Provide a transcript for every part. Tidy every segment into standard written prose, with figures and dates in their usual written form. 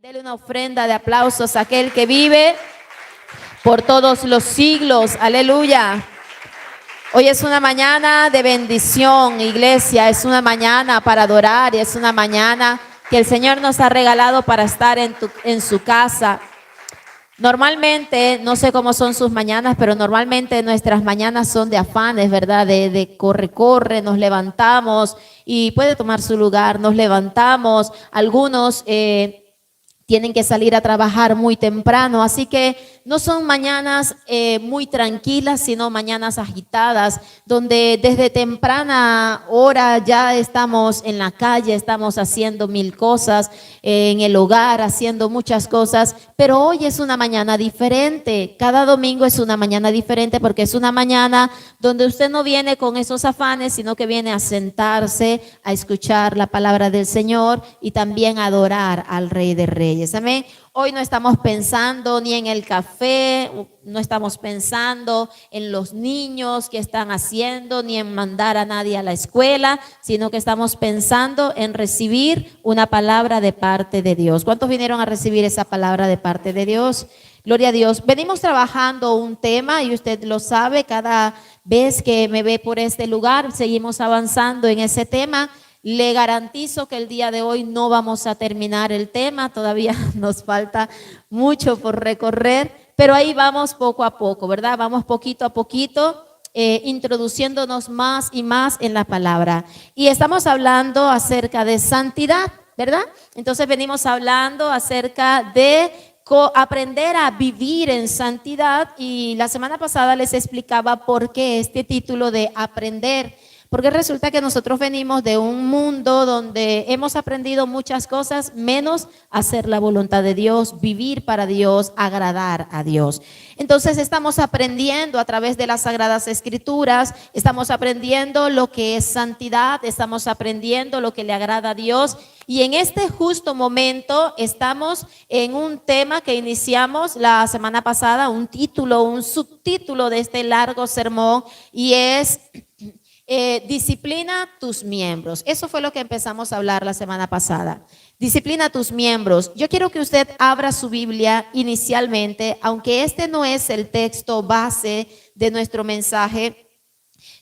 Dele una ofrenda de aplausos a aquel que vive por todos los siglos. Aleluya. Hoy es una mañana de bendición, iglesia. Es una mañana para adorar y es una mañana que el Señor nos ha regalado para estar en su casa. Normalmente, no sé cómo son sus mañanas, pero normalmente nuestras mañanas son de afanes, ¿verdad? De corre, nos levantamos y puede tomar su lugar, nos levantamos. Algunos tienen que salir a trabajar muy temprano, así que no son mañanas muy tranquilas, sino mañanas agitadas, donde desde temprana hora ya estamos en la calle, estamos haciendo mil cosas, en el hogar, haciendo muchas cosas, pero hoy es una mañana diferente. Cada domingo es una mañana diferente porque es una mañana donde usted no viene con esos afanes, sino que viene a sentarse, a escuchar la palabra del Señor y también a adorar al Rey de Reyes. Amén. Hoy no estamos pensando ni en el café, no estamos pensando en los niños que están haciendo, ni en mandar a nadie a la escuela, sino que estamos pensando en recibir una palabra de parte de Dios. ¿Cuántos vinieron a recibir esa palabra de parte de Dios? Gloria a Dios. Venimos trabajando un tema y usted lo sabe, cada vez que me ve por este lugar, seguimos avanzando en ese tema. Le garantizo que el día de hoy no vamos a terminar el tema, todavía nos falta mucho por recorrer, pero ahí vamos poco a poco, ¿verdad? Vamos poquito a poquito, introduciéndonos más y más en la palabra. Y estamos hablando acerca de santidad, ¿verdad? Entonces venimos hablando acerca de aprender a vivir en santidad y la semana pasada les explicaba por qué este título de aprender. Porque resulta que nosotros venimos de un mundo donde hemos aprendido muchas cosas, menos hacer la voluntad de Dios, vivir para Dios, agradar a Dios. Entonces estamos aprendiendo a través de las Sagradas Escrituras, estamos aprendiendo lo que es santidad, estamos aprendiendo lo que le agrada a Dios. Y en este justo momento estamos en un tema que iniciamos la semana pasada, un título, un subtítulo de este largo sermón, y es disciplina tus miembros. Eso fue lo que empezamos a hablar la semana pasada. Disciplina tus miembros. Yo quiero que usted abra su Biblia inicialmente, aunque este no es el texto base de nuestro mensaje.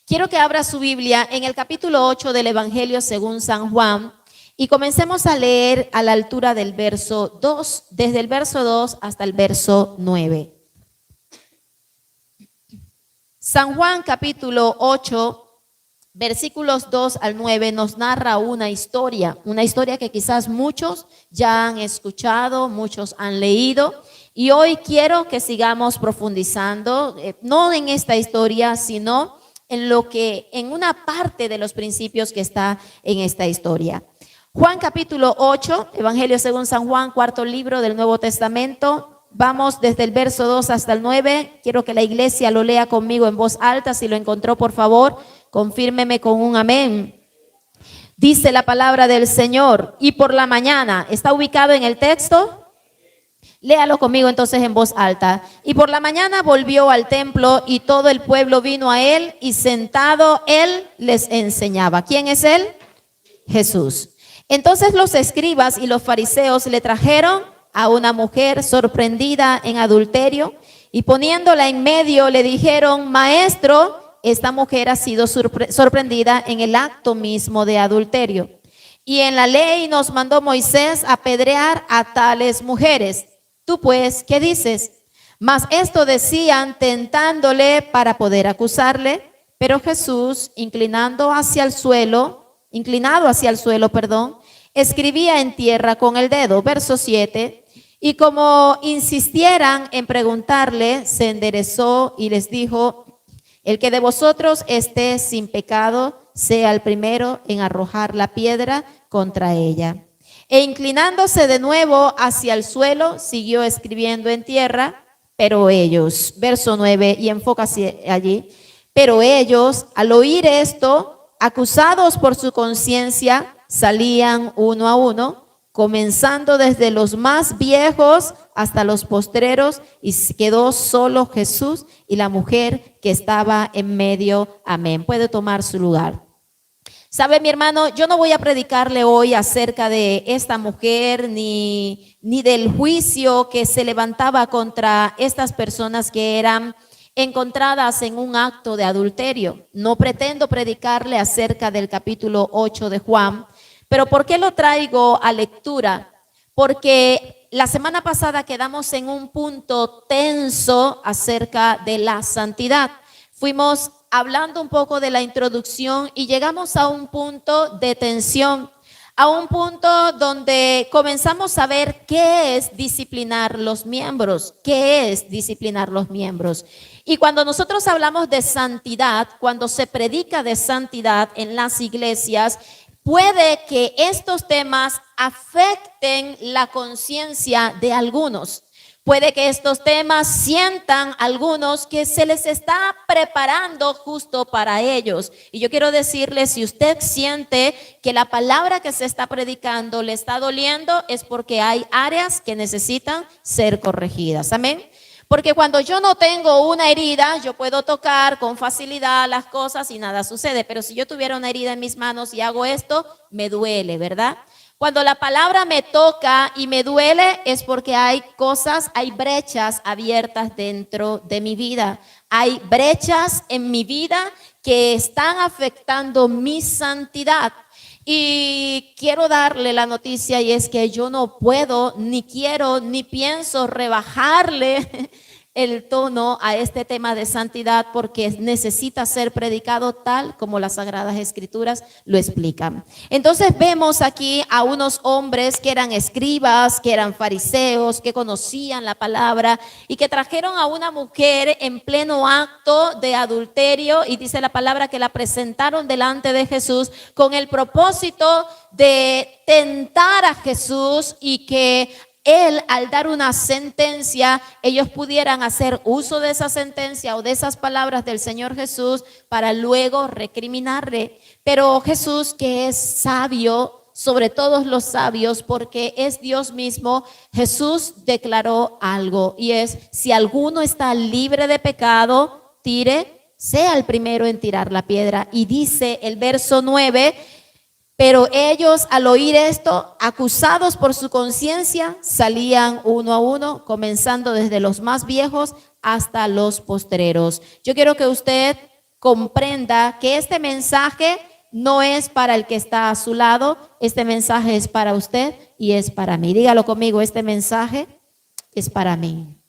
Quiero que abra su Biblia en el capítulo 8 del Evangelio según San Juan y comencemos a leer a la altura del verso 2, desde el verso 2 hasta el verso 9. San Juan capítulo 8, versículos 2 al 9 nos narra una historia que quizás muchos ya han escuchado, muchos han leído, y hoy quiero que sigamos profundizando, no en esta historia, sino en una parte de los principios que está en esta historia. Juan capítulo 8, Evangelio según San Juan, cuarto libro del Nuevo Testamento. Vamos desde el verso 2 hasta el 9. Quiero que la iglesia lo lea conmigo en voz alta. Si lo encontró, por favor, confírmeme con un amén. Dice la palabra del Señor: y por la mañana, ¿está ubicado en el texto? Léalo conmigo entonces en voz alta. Y por la mañana volvió al templo y todo el pueblo vino a él y sentado él les enseñaba. ¿Quién es él? Jesús. Entonces los escribas y los fariseos le trajeron a una mujer sorprendida en adulterio y poniéndola en medio le dijeron: maestro, esta mujer ha sido sorprendida en el acto mismo de adulterio. Y en la ley nos mandó Moisés apedrear a tales mujeres. Tú pues, ¿qué dices? Mas esto decían tentándole para poder acusarle. Pero Jesús, inclinado hacia el suelo, escribía en tierra con el dedo. Verso 7. Y como insistieran en preguntarle, se enderezó y les dijo: el que de vosotros esté sin pecado, sea el primero en arrojar la piedra contra ella. E inclinándose de nuevo hacia el suelo, siguió escribiendo en tierra. Pero ellos, verso 9, y enfócase allí, pero ellos, al oír esto, acusados por su conciencia, salían uno a uno, comenzando desde los más viejos hasta los postreros, y quedó solo Jesús y la mujer que estaba en medio. Amén. Puede tomar su lugar. Sabe, mi hermano, yo no voy a predicarle hoy acerca de esta mujer ni ni del juicio que se levantaba contra estas personas que eran encontradas en un acto de adulterio. No pretendo predicarle acerca del capítulo 8 de Juan, pero ¿por qué lo traigo a lectura? Porque la semana pasada quedamos en un punto tenso acerca de la santidad. Fuimos hablando un poco de la introducción y llegamos a un punto de tensión, a un punto donde comenzamos a ver qué es disciplinar los miembros, qué es disciplinar los miembros. Y cuando nosotros hablamos de santidad, cuando se predica de santidad en las iglesias, puede que estos temas afecten la conciencia de algunos. Puede que estos temas sientan algunos que se les está preparando justo para ellos. Y yo quiero decirles, si usted siente que la palabra que se está predicando le está doliendo, es porque hay áreas que necesitan ser corregidas. Amén. Porque cuando yo no tengo una herida, yo puedo tocar con facilidad las cosas y nada sucede. Pero si yo tuviera una herida en mis manos y hago esto, me duele, ¿verdad? Cuando la palabra me toca y me duele es porque hay cosas, hay brechas abiertas dentro de mi vida. Hay brechas en mi vida que están afectando mi santidad. Y quiero darle la noticia, y es que yo no puedo, ni quiero, ni pienso rebajarle el tono a este tema de santidad, porque necesita ser predicado tal como las Sagradas Escrituras lo explican. Entonces vemos aquí a unos hombres que eran escribas, que eran fariseos, que conocían la palabra y que trajeron a una mujer en pleno acto de adulterio, y dice la palabra que la presentaron delante de Jesús con el propósito de tentar a Jesús y que él, al dar una sentencia, ellos pudieran hacer uso de esa sentencia o de esas palabras del Señor Jesús para luego recriminarle. Pero Jesús, que es sabio sobre todos los sabios, porque es Dios mismo, Jesús declaró algo, y es: si alguno está libre de pecado, tire, sea el primero en tirar la piedra. Y dice el verso 9: pero ellos, al oír esto, acusados por su conciencia, salían uno a uno, comenzando desde los más viejos hasta los postreros. Yo quiero que usted comprenda que este mensaje no es para el que está a su lado, este mensaje es para usted y es para mí. Dígalo conmigo: este mensaje es para mí.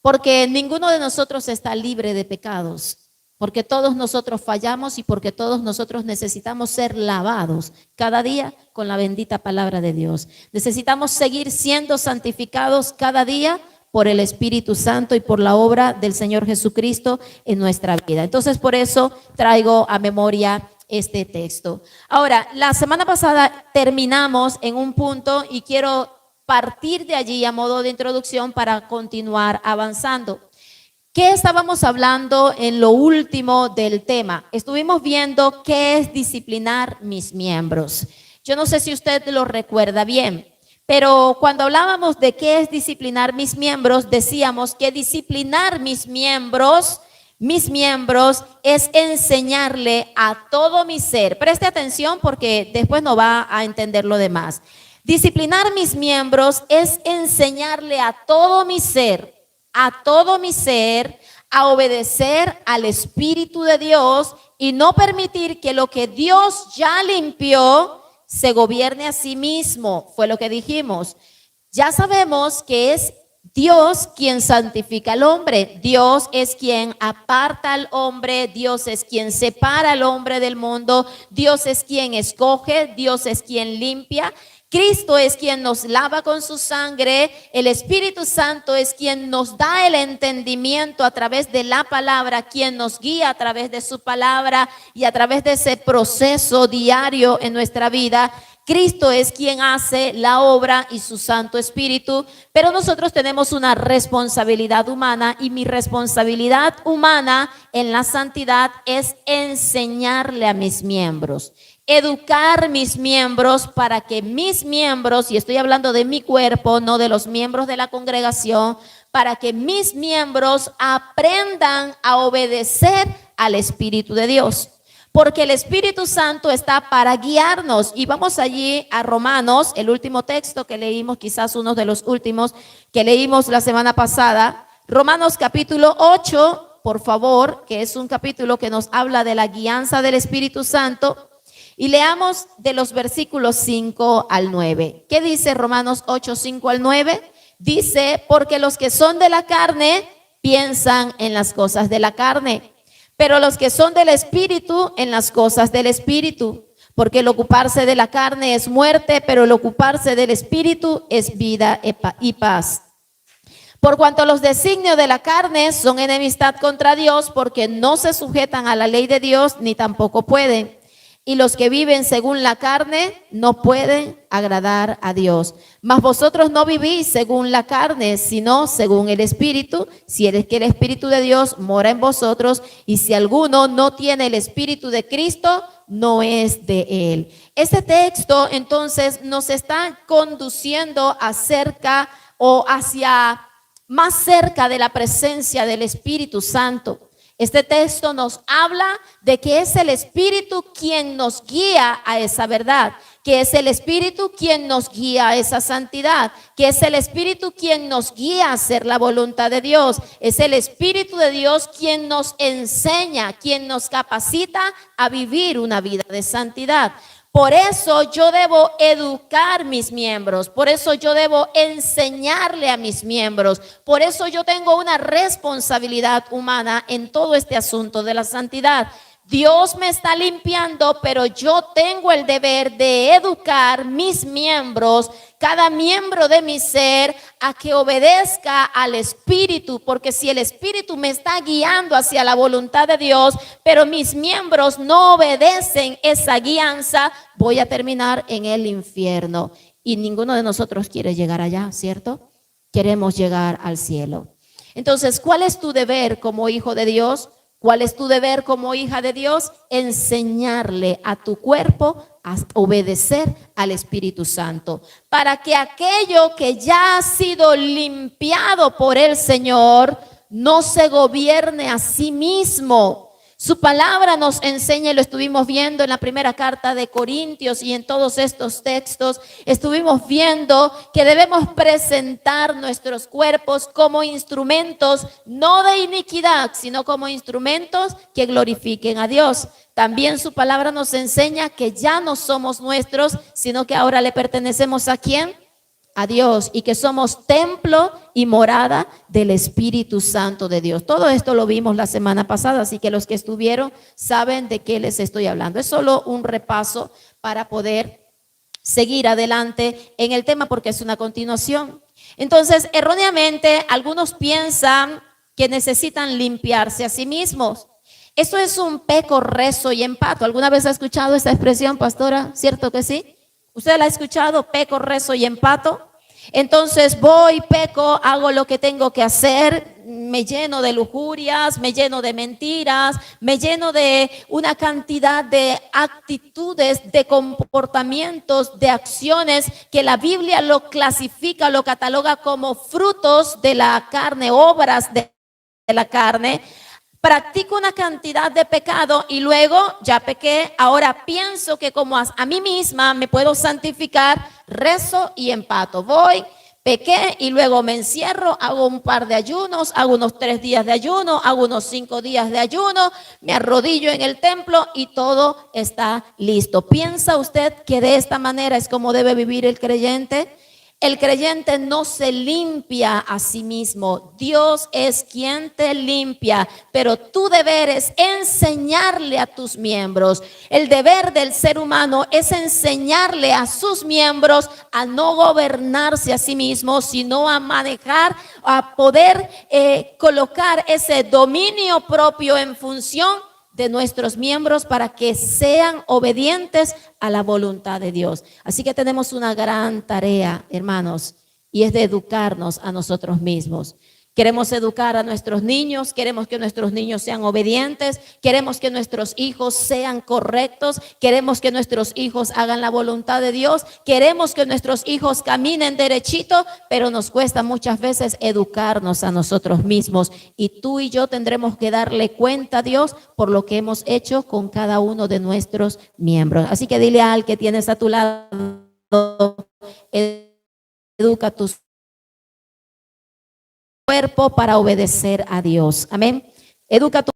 Porque ninguno de nosotros está libre de pecados. Porque todos nosotros fallamos y porque todos nosotros necesitamos ser lavados cada día con la bendita palabra de Dios. Necesitamos seguir siendo santificados cada día por el Espíritu Santo y por la obra del Señor Jesucristo en nuestra vida. Entonces, por eso traigo a memoria este texto. Ahora, la semana pasada terminamos en un punto y quiero partir de allí a modo de introducción para continuar avanzando. ¿Qué estábamos hablando en lo último del tema? Estuvimos viendo qué es disciplinar mis miembros. Yo no sé si usted lo recuerda bien, pero cuando hablábamos de qué es disciplinar mis miembros, decíamos que disciplinar mis miembros es enseñarle a todo mi ser. Preste atención porque después no va a entender lo demás. Disciplinar mis miembros es enseñarle a todo mi ser, a obedecer al Espíritu de Dios y no permitir que lo que Dios ya limpió se gobierne a sí mismo. Fue lo que dijimos. Ya sabemos que es Dios quien santifica al hombre. Dios es quien aparta al hombre. Dios es quien separa al hombre del mundo. Dios es quien escoge. Dios es quien limpia. Cristo es quien nos lava con su sangre. El Espíritu Santo es quien nos da el entendimiento a través de la palabra, quien nos guía a través de su palabra y a través de ese proceso diario en nuestra vida. Cristo es quien hace la obra y su Santo Espíritu, pero nosotros tenemos una responsabilidad humana, y mi responsabilidad humana en la santidad es enseñarle a mis miembros, educar mis miembros para que mis miembros, y estoy hablando de mi cuerpo, no de los miembros de la congregación, para que mis miembros aprendan a obedecer al Espíritu de Dios. porque el Espíritu Santo está para guiarnos. Y vamos allí a Romanos, el último texto que leímos, quizás uno de los últimos que leímos la semana pasada. Romanos capítulo 8, por favor, que es un capítulo que nos habla de la guianza del Espíritu Santo. Y leamos de los versículos 5 al 9. ¿Qué dice Romanos 8, 5 al 9? Dice, porque los que son de la carne piensan en las cosas de la carne, pero los que son del Espíritu en las cosas del Espíritu. Porque el ocuparse de la carne es muerte, pero el ocuparse del Espíritu es vida y paz. Por cuanto los designios de la carne son enemistad contra Dios, porque no se sujetan a la ley de Dios, ni tampoco pueden. Y los que viven según la carne no pueden agradar a Dios. Mas vosotros no vivís según la carne, sino según el Espíritu, si es que el Espíritu de Dios mora en vosotros. Y si alguno no tiene el Espíritu de Cristo, no es de él. Este texto entonces nos está conduciendo acerca o hacia más cerca de la presencia del Espíritu Santo. Este texto nos habla de que es el Espíritu quien nos guía a esa verdad, que es el Espíritu quien nos guía a esa santidad, que es el Espíritu quien nos guía a hacer la voluntad de Dios. Es el Espíritu de Dios quien nos enseña, quien nos capacita a vivir una vida de santidad. Por eso yo debo educar mis miembros, por eso yo debo enseñarle a mis miembros, por eso yo tengo una responsabilidad humana en todo este asunto de la santidad. Dios me está limpiando, pero yo tengo el deber de educar mis miembros, cada miembro de mi ser, a que obedezca al Espíritu, porque si el Espíritu me está guiando hacia la voluntad de Dios, pero mis miembros no obedecen esa guianza, voy a terminar en el infierno. Y ninguno de nosotros quiere llegar allá, ¿cierto? Queremos llegar al cielo. Entonces, ¿cuál es tu deber como hijo de Dios? ¿Cuál es tu deber como hija de Dios? Enseñarle a tu cuerpo a obedecer al Espíritu Santo, para que aquello que ya ha sido limpiado por el Señor no se gobierne a sí mismo. Su palabra nos enseña, y lo estuvimos viendo en la primera carta de Corintios y en todos estos textos, estuvimos viendo que debemos presentar nuestros cuerpos como instrumentos, no de iniquidad, sino como instrumentos que glorifiquen a Dios. También su palabra nos enseña que ya no somos nuestros, sino que ahora le pertenecemos ¿a quién? A Dios, y que somos templo y morada del Espíritu Santo de Dios. Todo esto lo vimos la semana pasada, así que los que estuvieron saben de qué les estoy hablando. Es solo un repaso para poder seguir adelante en el tema, porque es una continuación. Entonces, erróneamente, algunos piensan que necesitan limpiarse a sí mismos. Esto es un peco, rezo y empato. ¿Alguna vez ha escuchado esta expresión, pastora? ¿Cierto que sí? ¿Usted la ha escuchado? Peco, rezo y empato. Entonces voy, peco, hago lo que tengo que hacer, me lleno de lujurias, me lleno de mentiras, me lleno de una cantidad de actitudes, de comportamientos, de acciones que la Biblia lo clasifica, lo cataloga como frutos de la carne, obras de la carne. Practico una cantidad de pecado y luego ya pequé, ahora pienso que como a mí misma me puedo santificar, rezo y empato. Voy, pequé y luego me encierro, hago un par de ayunos, hago unos 3 días de ayuno, hago unos 5 días de ayuno, me arrodillo en el templo y todo está listo. ¿Piensa usted que de esta manera es como debe vivir el creyente? El creyente no se limpia a sí mismo. Dios es quien te limpia, pero tu deber es enseñarle a tus miembros. El deber del ser humano es enseñarle a sus miembros a no gobernarse a sí mismos, sino a manejar, a poder colocar ese dominio propio en función de nuestros miembros para que sean obedientes a la voluntad de Dios. Así que tenemos una gran tarea, hermanos, y es de educarnos a nosotros mismos. Queremos educar a nuestros niños, queremos que nuestros niños sean obedientes, queremos que nuestros hijos sean correctos, queremos que nuestros hijos hagan la voluntad de Dios, queremos que nuestros hijos caminen derechito, pero nos cuesta muchas veces educarnos a nosotros mismos. Y tú y yo tendremos que darle cuenta a Dios por lo que hemos hecho con cada uno de nuestros miembros. Así que dile al que tienes a tu lado, educa tus cuerpo para obedecer a Dios. Amén. Educa tu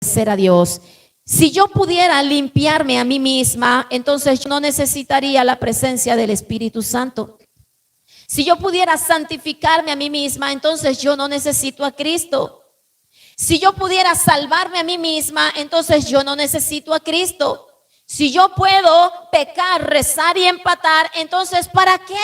obedecer a Dios. Si yo pudiera limpiarme a mí misma, entonces yo no necesitaría la presencia del Espíritu Santo. Si yo pudiera santificarme a mí misma, entonces yo no necesito a Cristo. Si yo pudiera salvarme a mí misma, entonces yo no necesito a Cristo. Si yo puedo pecar, rezar y empatar, entonces ¿para qué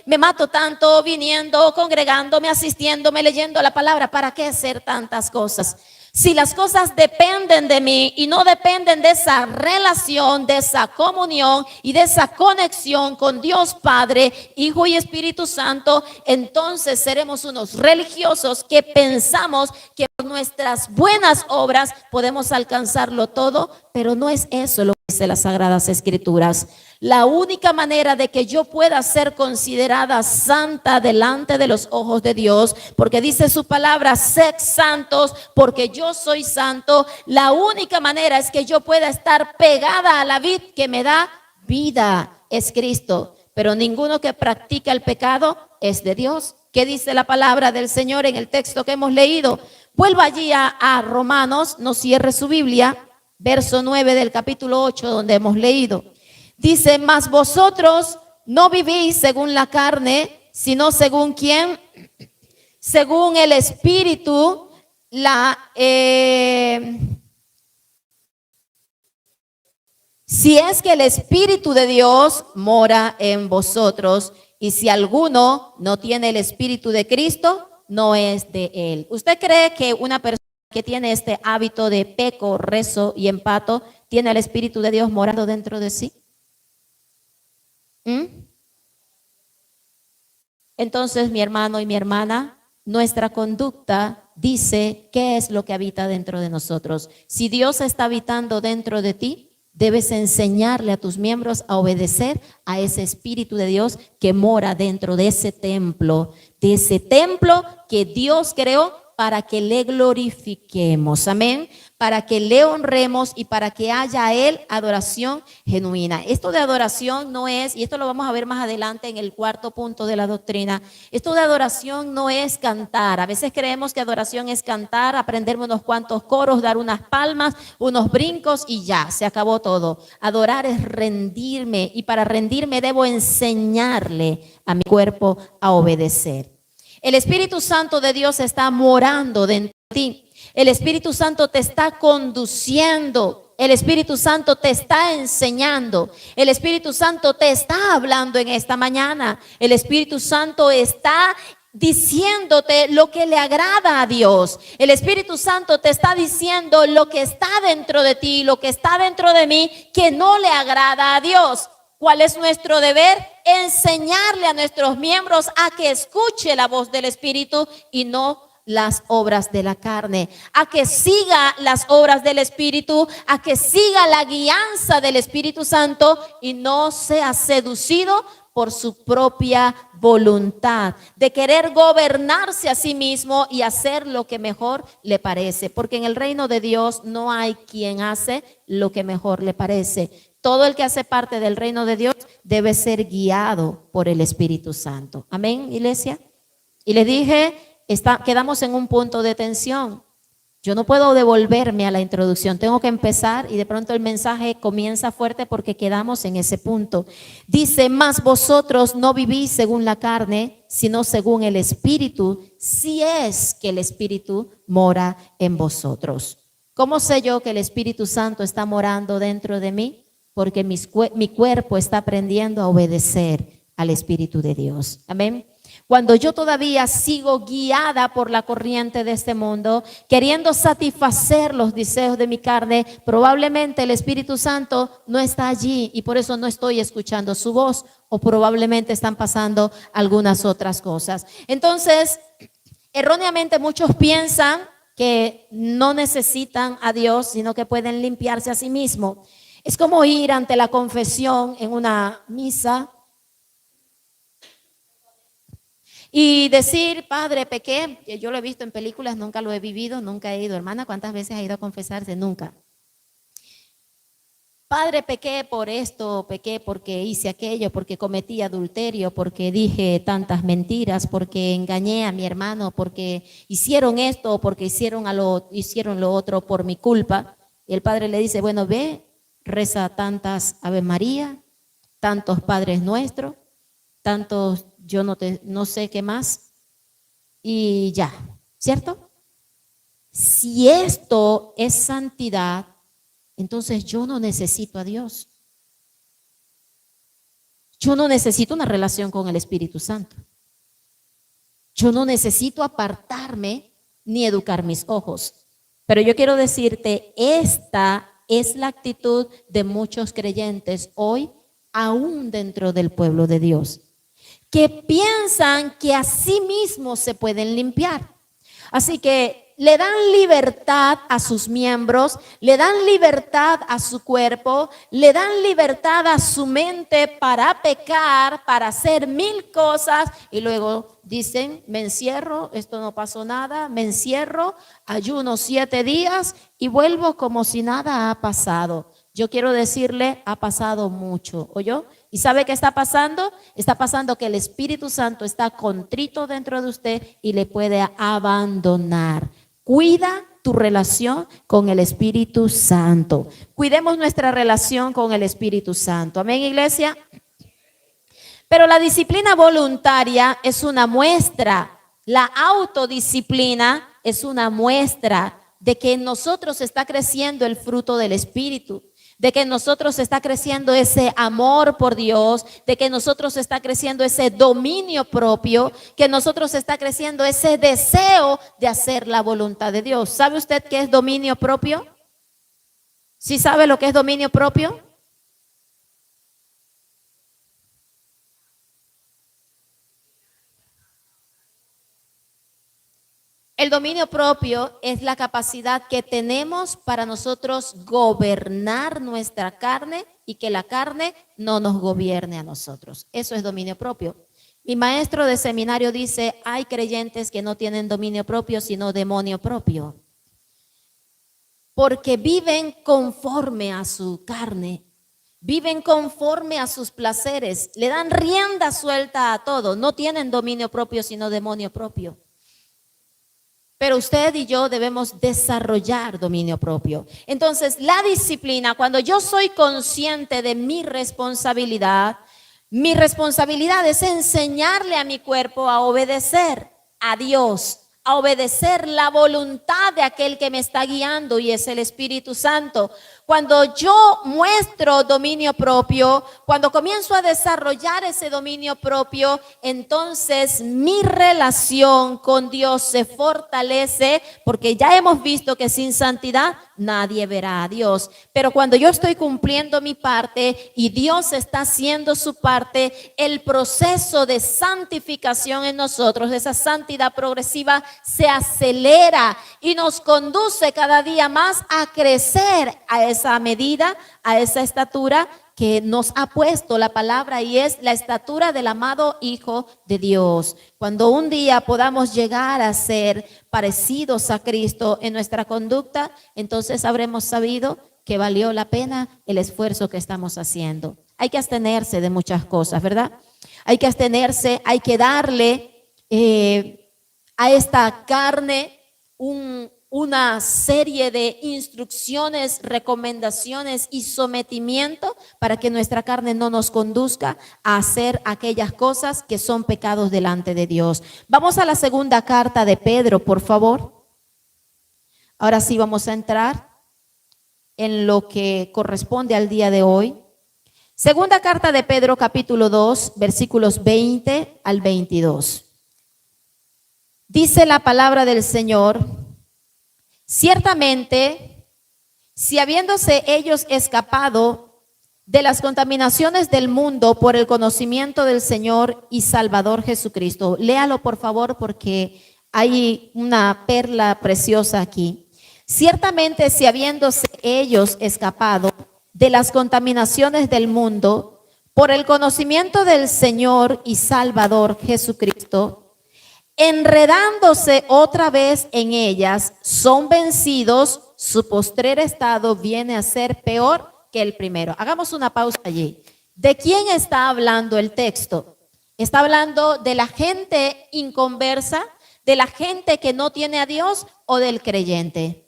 me mato tanto viniendo, congregándome, asistiéndome, leyendo la palabra? ¿Para qué hacer tantas cosas? Si las cosas dependen de mí y no dependen de esa relación, de esa comunión y de esa conexión con Dios Padre, Hijo y Espíritu Santo, entonces seremos unos religiosos que pensamos que por nuestras buenas obras podemos alcanzarlo todo, pero no es eso lo que dice las Sagradas Escrituras. La única manera de que yo pueda ser considerada santa delante de los ojos de Dios, porque dice su palabra, sed santos porque yo soy santo, la única manera es que yo pueda estar pegada a la vid que me da vida, es Cristo. Pero ninguno que practica el pecado es de Dios. ¿Qué dice la palabra del Señor en el texto que hemos leído? Vuelva allí a Romanos, no cierre su Biblia, verso 9 del capítulo 8 donde hemos leído. Dice, mas vosotros no vivís según la carne, sino según ¿quién? Según el Espíritu, si es que el Espíritu de Dios mora en vosotros, y si alguno no tiene el Espíritu de Cristo, no es de él. ¿Usted cree que una persona que tiene este hábito de peco, rezo y empato, tiene el Espíritu de Dios morando dentro de sí? Entonces, mi hermano y mi hermana, nuestra conducta dice qué es lo que habita dentro de nosotros. Si Dios está habitando dentro de ti, debes enseñarle a tus miembros a obedecer a ese Espíritu de Dios que mora dentro de ese templo que Dios creó para que le glorifiquemos, amén, para que le honremos y para que haya a él adoración genuina. Esto de adoración no es, y esto lo vamos a ver más adelante en el cuarto punto de la doctrina, esto de adoración no es cantar. A veces creemos que adoración es cantar, aprenderme unos cuantos coros, dar unas palmas, unos brincos y ya, se acabó todo. Adorar es rendirme, y para rendirme debo enseñarle a mi cuerpo a obedecer. El Espíritu Santo de Dios está morando dentro de ti. El Espíritu Santo te está conduciendo. El Espíritu Santo te está enseñando. El Espíritu Santo te está hablando en esta mañana. El Espíritu Santo está diciéndote lo que le agrada a Dios. El Espíritu Santo te está diciendo lo que está dentro de ti, lo que está dentro de mí, que no le agrada a Dios. ¿Cuál es nuestro deber? Enseñarle a nuestros miembros a que escuche la voz del Espíritu y no las obras de la carne, a que siga las obras del Espíritu, a que siga la guianza del Espíritu Santo y no sea seducido por su propia voluntad, de querer gobernarse a sí mismo y hacer lo que mejor le parece, porque en el reino de Dios no hay quien hace lo que mejor le parece. Todo el que hace parte del reino de Dios debe ser guiado por el Espíritu Santo. Amén, iglesia. Y le dije, quedamos en un punto de tensión. Yo no puedo devolverme a la introducción, tengo que empezar y de pronto el mensaje comienza fuerte porque quedamos en ese punto. Dice, mas vosotros no vivís según la carne, sino según el Espíritu, si es que el Espíritu mora en vosotros. ¿Cómo sé yo que el Espíritu Santo está morando dentro de mí? Porque mi cuerpo está aprendiendo a obedecer al Espíritu de Dios. Amén. Cuando yo todavía sigo guiada por la corriente de este mundo, queriendo satisfacer los deseos de mi carne, probablemente el Espíritu Santo no está allí y por eso no estoy escuchando su voz, o probablemente están pasando algunas otras cosas. Entonces, erróneamente muchos piensan que no necesitan a Dios, sino que pueden limpiarse a sí mismos. Es como ir ante la confesión en una misa y decir, Padre, pequé. Yo lo he visto en películas, nunca lo he vivido, nunca he ido. Hermana, ¿cuántas veces ha ido a confesarse? Nunca. Padre, pequé por esto, pequé porque hice aquello, porque cometí adulterio, porque dije tantas mentiras, porque engañé a mi hermano, porque hicieron esto, porque hicieron lo otro por mi culpa. Y el Padre le dice, bueno, ve, reza tantas Ave María, tantos Padres Nuestros, tantos yo no sé qué más, y ya, ¿cierto? Si esto es santidad, entonces yo no necesito a Dios. Yo no necesito una relación con el Espíritu Santo. Yo no necesito apartarme ni educar mis ojos. Pero yo quiero decirte, esta es la actitud de muchos creyentes hoy, aún dentro del pueblo de Dios, que piensan que a sí mismos se pueden limpiar. Así que le dan libertad a sus miembros, le dan libertad a su cuerpo, le dan libertad a su mente para pecar, para hacer mil cosas y luego dicen, me encierro, esto no pasó nada, me encierro, ayuno 7 días y vuelvo como si nada ha pasado. Yo quiero decirle, ha pasado mucho, ¿oyó? ¿Y sabe qué está pasando? Está pasando que el Espíritu Santo está contrito dentro de usted y le puede abandonar. Cuida tu relación con el Espíritu Santo. Cuidemos nuestra relación con el Espíritu Santo. Amén, iglesia. Pero la disciplina voluntaria es una muestra. La autodisciplina es una muestra de que en nosotros está creciendo el fruto del Espíritu, de que en nosotros está creciendo ese amor por Dios, de que en nosotros está creciendo ese dominio propio, que en nosotros está creciendo ese deseo de hacer la voluntad de Dios. ¿Sabe usted qué es dominio propio? ¿Sí sabe lo que es dominio propio? El dominio propio es la capacidad que tenemos para nosotros gobernar nuestra carne y que la carne no nos gobierne a nosotros. Eso es dominio propio. Mi maestro de seminario dice, hay creyentes que no tienen dominio propio, sino demonio propio. Porque viven conforme a su carne, viven conforme a sus placeres, le dan rienda suelta a todo. No tienen dominio propio, sino demonio propio. Pero usted y yo debemos desarrollar dominio propio. Entonces, la disciplina, cuando yo soy consciente de mi responsabilidad es enseñarle a mi cuerpo a obedecer a Dios, a obedecer la voluntad de aquel que me está guiando y es el Espíritu Santo. Cuando yo muestro dominio propio, cuando comienzo a desarrollar ese dominio propio, entonces mi relación con Dios se fortalece, porque ya hemos visto que sin santidad nadie verá a Dios. Pero cuando yo estoy cumpliendo mi parte y Dios está haciendo su parte, el proceso de santificación en nosotros, esa santidad progresiva, se acelera y nos conduce cada día más a crecer a esa medida, a esa estatura que nos ha puesto la palabra, y es la estatura del amado Hijo de Dios. Cuando un día podamos llegar a ser parecidos a Cristo en nuestra conducta, entonces habremos sabido que valió la pena el esfuerzo que estamos haciendo. Hay que abstenerse de muchas cosas, ¿verdad? Hay que abstenerse, hay que darle a esta carne una serie de instrucciones, recomendaciones y sometimiento para que nuestra carne no nos conduzca a hacer aquellas cosas que son pecados delante de Dios. Vamos a la segunda carta de Pedro, por favor. Ahora sí vamos a entrar en lo que corresponde al día de hoy. Segunda carta de Pedro, capítulo 2, versículos 20 al 22. Dice la palabra del Señor: ciertamente, si habiéndose ellos escapado de las contaminaciones del mundo por el conocimiento del Señor y Salvador Jesucristo. Léalo por favor, porque hay una perla preciosa aquí. Ciertamente, si habiéndose ellos escapado de las contaminaciones del mundo por el conocimiento del Señor y Salvador Jesucristo, enredándose otra vez en ellas, son vencidos, su postrer estado viene a ser peor que el primero. Hagamos una pausa allí. ¿De quién está hablando el texto? ¿Está hablando de la gente inconversa, de la gente que no tiene a Dios o del creyente?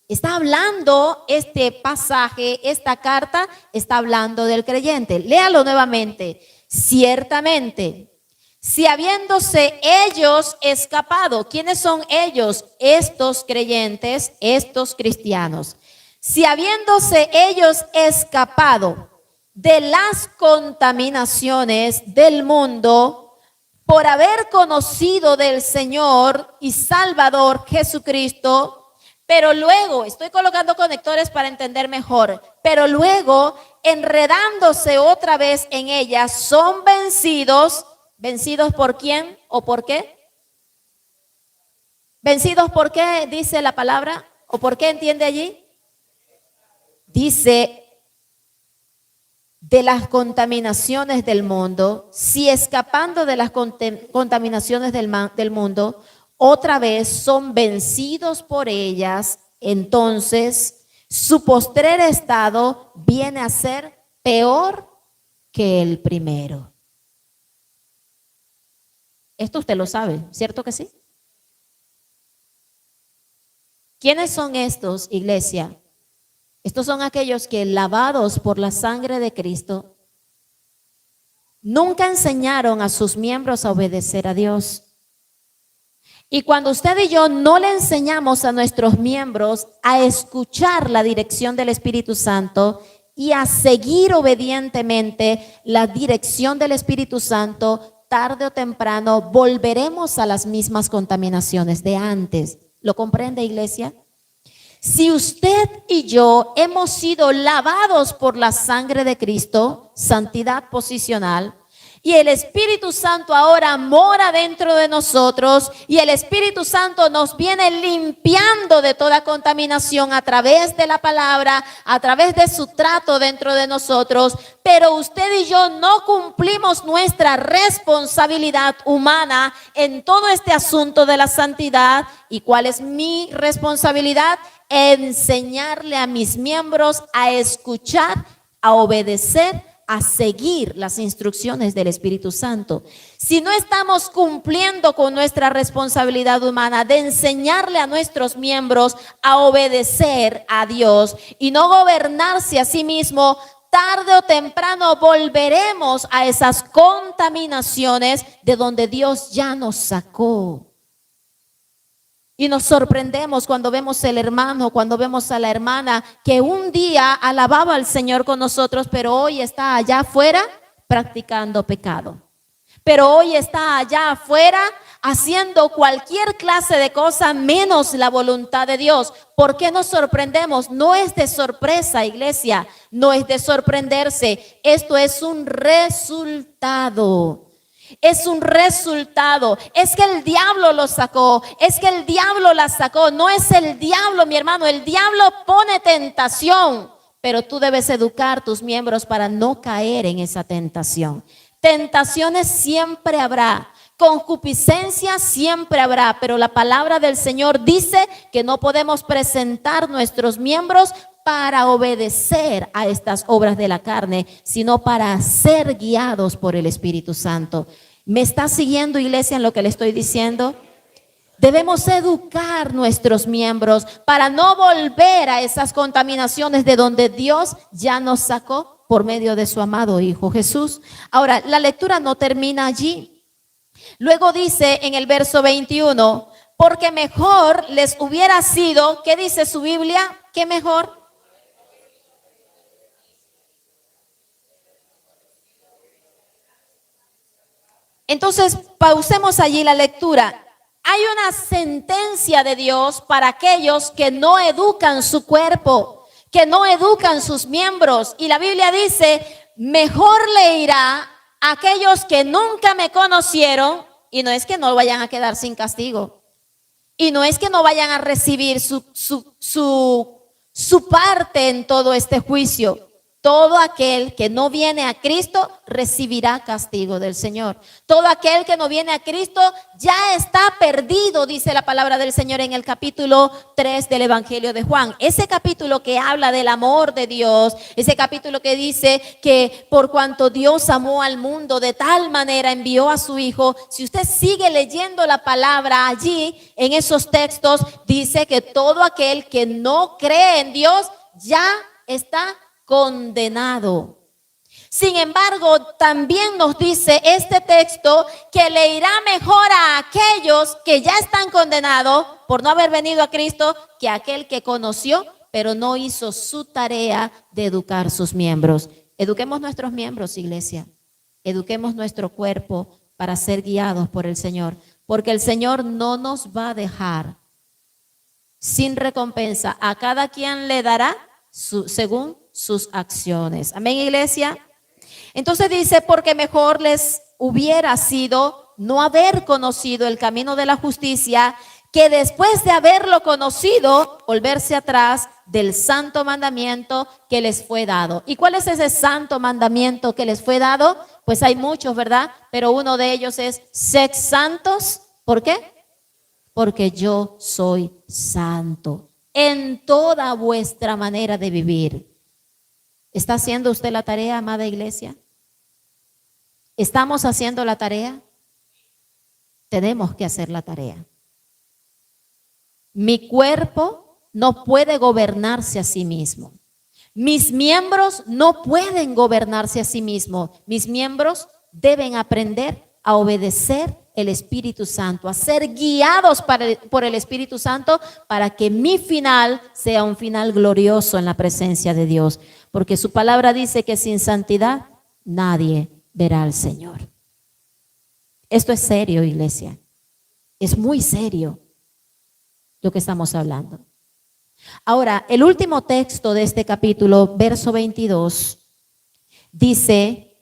Está hablando este pasaje, esta carta, está hablando del creyente. Léalo nuevamente. Ciertamente, si habiéndose ellos escapado, ¿quiénes son ellos? Estos creyentes, estos cristianos. Si habiéndose ellos escapado de las contaminaciones del mundo por haber conocido del Señor y Salvador Jesucristo, pero luego, estoy colocando conectores para entender mejor, pero luego, enredándose otra vez en ellas, son vencidos. ¿Vencidos por quién o por qué? ¿Vencidos por qué dice la palabra? ¿O por qué entiende allí? Dice, de las contaminaciones del mundo, si escapando de las contaminaciones del mundo, otra vez son vencidos por ellas, entonces su postrer estado viene a ser peor que el primero. Esto usted lo sabe, ¿cierto que sí? ¿Quiénes son estos, iglesia? Estos son aquellos que, lavados por la sangre de Cristo, nunca enseñaron a sus miembros a obedecer a Dios. Y cuando usted y yo no le enseñamos a nuestros miembros a escuchar la dirección del Espíritu Santo y a seguir obedientemente la dirección del Espíritu Santo, tarde o temprano volveremos a las mismas contaminaciones de antes. ¿Lo comprende, iglesia? Si usted y yo hemos sido lavados por la sangre de Cristo, santidad posicional, y el Espíritu Santo ahora mora dentro de nosotros, y el Espíritu Santo nos viene limpiando de toda contaminación a través de la palabra, a través de su trato dentro de nosotros, pero usted y yo no cumplimos nuestra responsabilidad humana en todo este asunto de la santidad. ¿Y cuál es mi responsabilidad? Enseñarle a mis miembros a escuchar, a obedecer, a seguir las instrucciones del Espíritu Santo. Si no estamos cumpliendo con nuestra responsabilidad humana de enseñarle a nuestros miembros a obedecer a Dios y no gobernarse a sí mismo, tarde o temprano volveremos a esas contaminaciones de donde Dios ya nos sacó. Y nos sorprendemos cuando vemos el hermano, cuando vemos a la hermana que un día alababa al Señor con nosotros, pero hoy está allá afuera practicando pecado. Pero hoy está allá afuera haciendo cualquier clase de cosa menos la voluntad de Dios. ¿Por qué nos sorprendemos? No es de sorpresa, iglesia, no es de sorprenderse. Esto es un resultado. Es un resultado. Es que el diablo lo sacó. Es que el diablo la sacó. No es el diablo, mi hermano. El diablo pone tentación, pero tú debes educar tus miembros para no caer en esa tentación. Tentaciones siempre habrá. Concupiscencia siempre habrá, pero la palabra del Señor dice que no podemos presentar nuestros miembros para obedecer a estas obras de la carne, sino para ser guiados por el Espíritu Santo. ¿Me está siguiendo, iglesia, en lo que le estoy diciendo? Debemos educar nuestros miembros para no volver a esas contaminaciones de donde Dios ya nos sacó por medio de su amado Hijo Jesús. Ahora, la lectura no termina allí. Luego dice en el verso 21, porque mejor les hubiera sido, ¿qué dice su Biblia? ¿Qué mejor? Entonces, pausemos allí la lectura. hay una sentencia de Dios para aquellos que no educan su cuerpo, que no educan sus miembros. Y la Biblia dice, mejor le irá a aquellos que nunca me conocieron. Y no es que no vayan a quedar sin castigo. Y no es que no vayan a recibir su parte en todo este juicio. Todo aquel que no viene a Cristo recibirá castigo del Señor. Todo aquel que no viene a Cristo ya está perdido, dice la palabra del Señor en el capítulo 3 del Evangelio de Juan. Ese capítulo que habla del amor de Dios, ese capítulo que dice que por cuanto Dios amó al mundo de tal manera envió a su Hijo. Si usted sigue leyendo la palabra allí, en esos textos, dice que todo aquel que no cree en Dios ya está condenado. Sin embargo, también nos dice este texto que le irá mejor a aquellos que ya están condenados por no haber venido a Cristo que a aquel que conoció, pero no hizo su tarea de educar sus miembros. Eduquemos nuestros miembros, iglesia. Eduquemos nuestro cuerpo para ser guiados por el Señor, porque el Señor no nos va a dejar sin recompensa. A cada quien le dará según sus acciones. Amén, iglesia. Entonces dice, porque mejor les hubiera sido no haber conocido el camino de la justicia, que después de haberlo conocido, volverse atrás del santo mandamiento que les fue dado. ¿Y cuál es ese santo mandamiento que les fue dado? Pues hay muchos, ¿verdad? Pero uno de ellos es, sed santos. ¿Por qué? Porque yo soy santo en toda vuestra manera de vivir. ¿Está haciendo usted la tarea, amada iglesia? ¿Estamos haciendo la tarea? Tenemos que hacer la tarea. Mi cuerpo no puede gobernarse a sí mismo. Mis miembros no pueden gobernarse a sí mismos. Mis miembros deben aprender a obedecer el Espíritu Santo, a ser guiados por el Espíritu Santo para que mi final sea un final glorioso en la presencia de Dios. Porque su palabra dice que sin santidad nadie verá al Señor. Esto es serio, iglesia. Es muy serio lo que estamos hablando. Ahora, el último texto de este capítulo, verso 22, dice,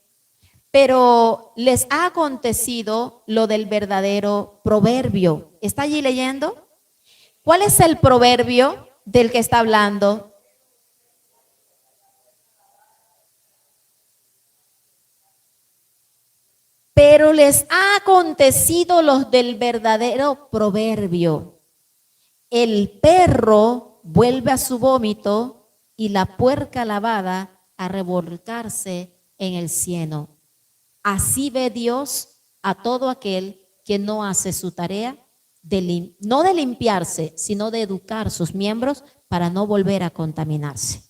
pero les ha acontecido lo del verdadero proverbio. ¿Está allí leyendo? ¿Cuál es el proverbio del que está hablando? Pero les ha acontecido los del verdadero proverbio. El perro vuelve a su vómito y la puerca lavada a revolcarse en el cieno. Así ve Dios a todo aquel que no hace su tarea, no de limpiarse, sino de educar sus miembros para no volver a contaminarse.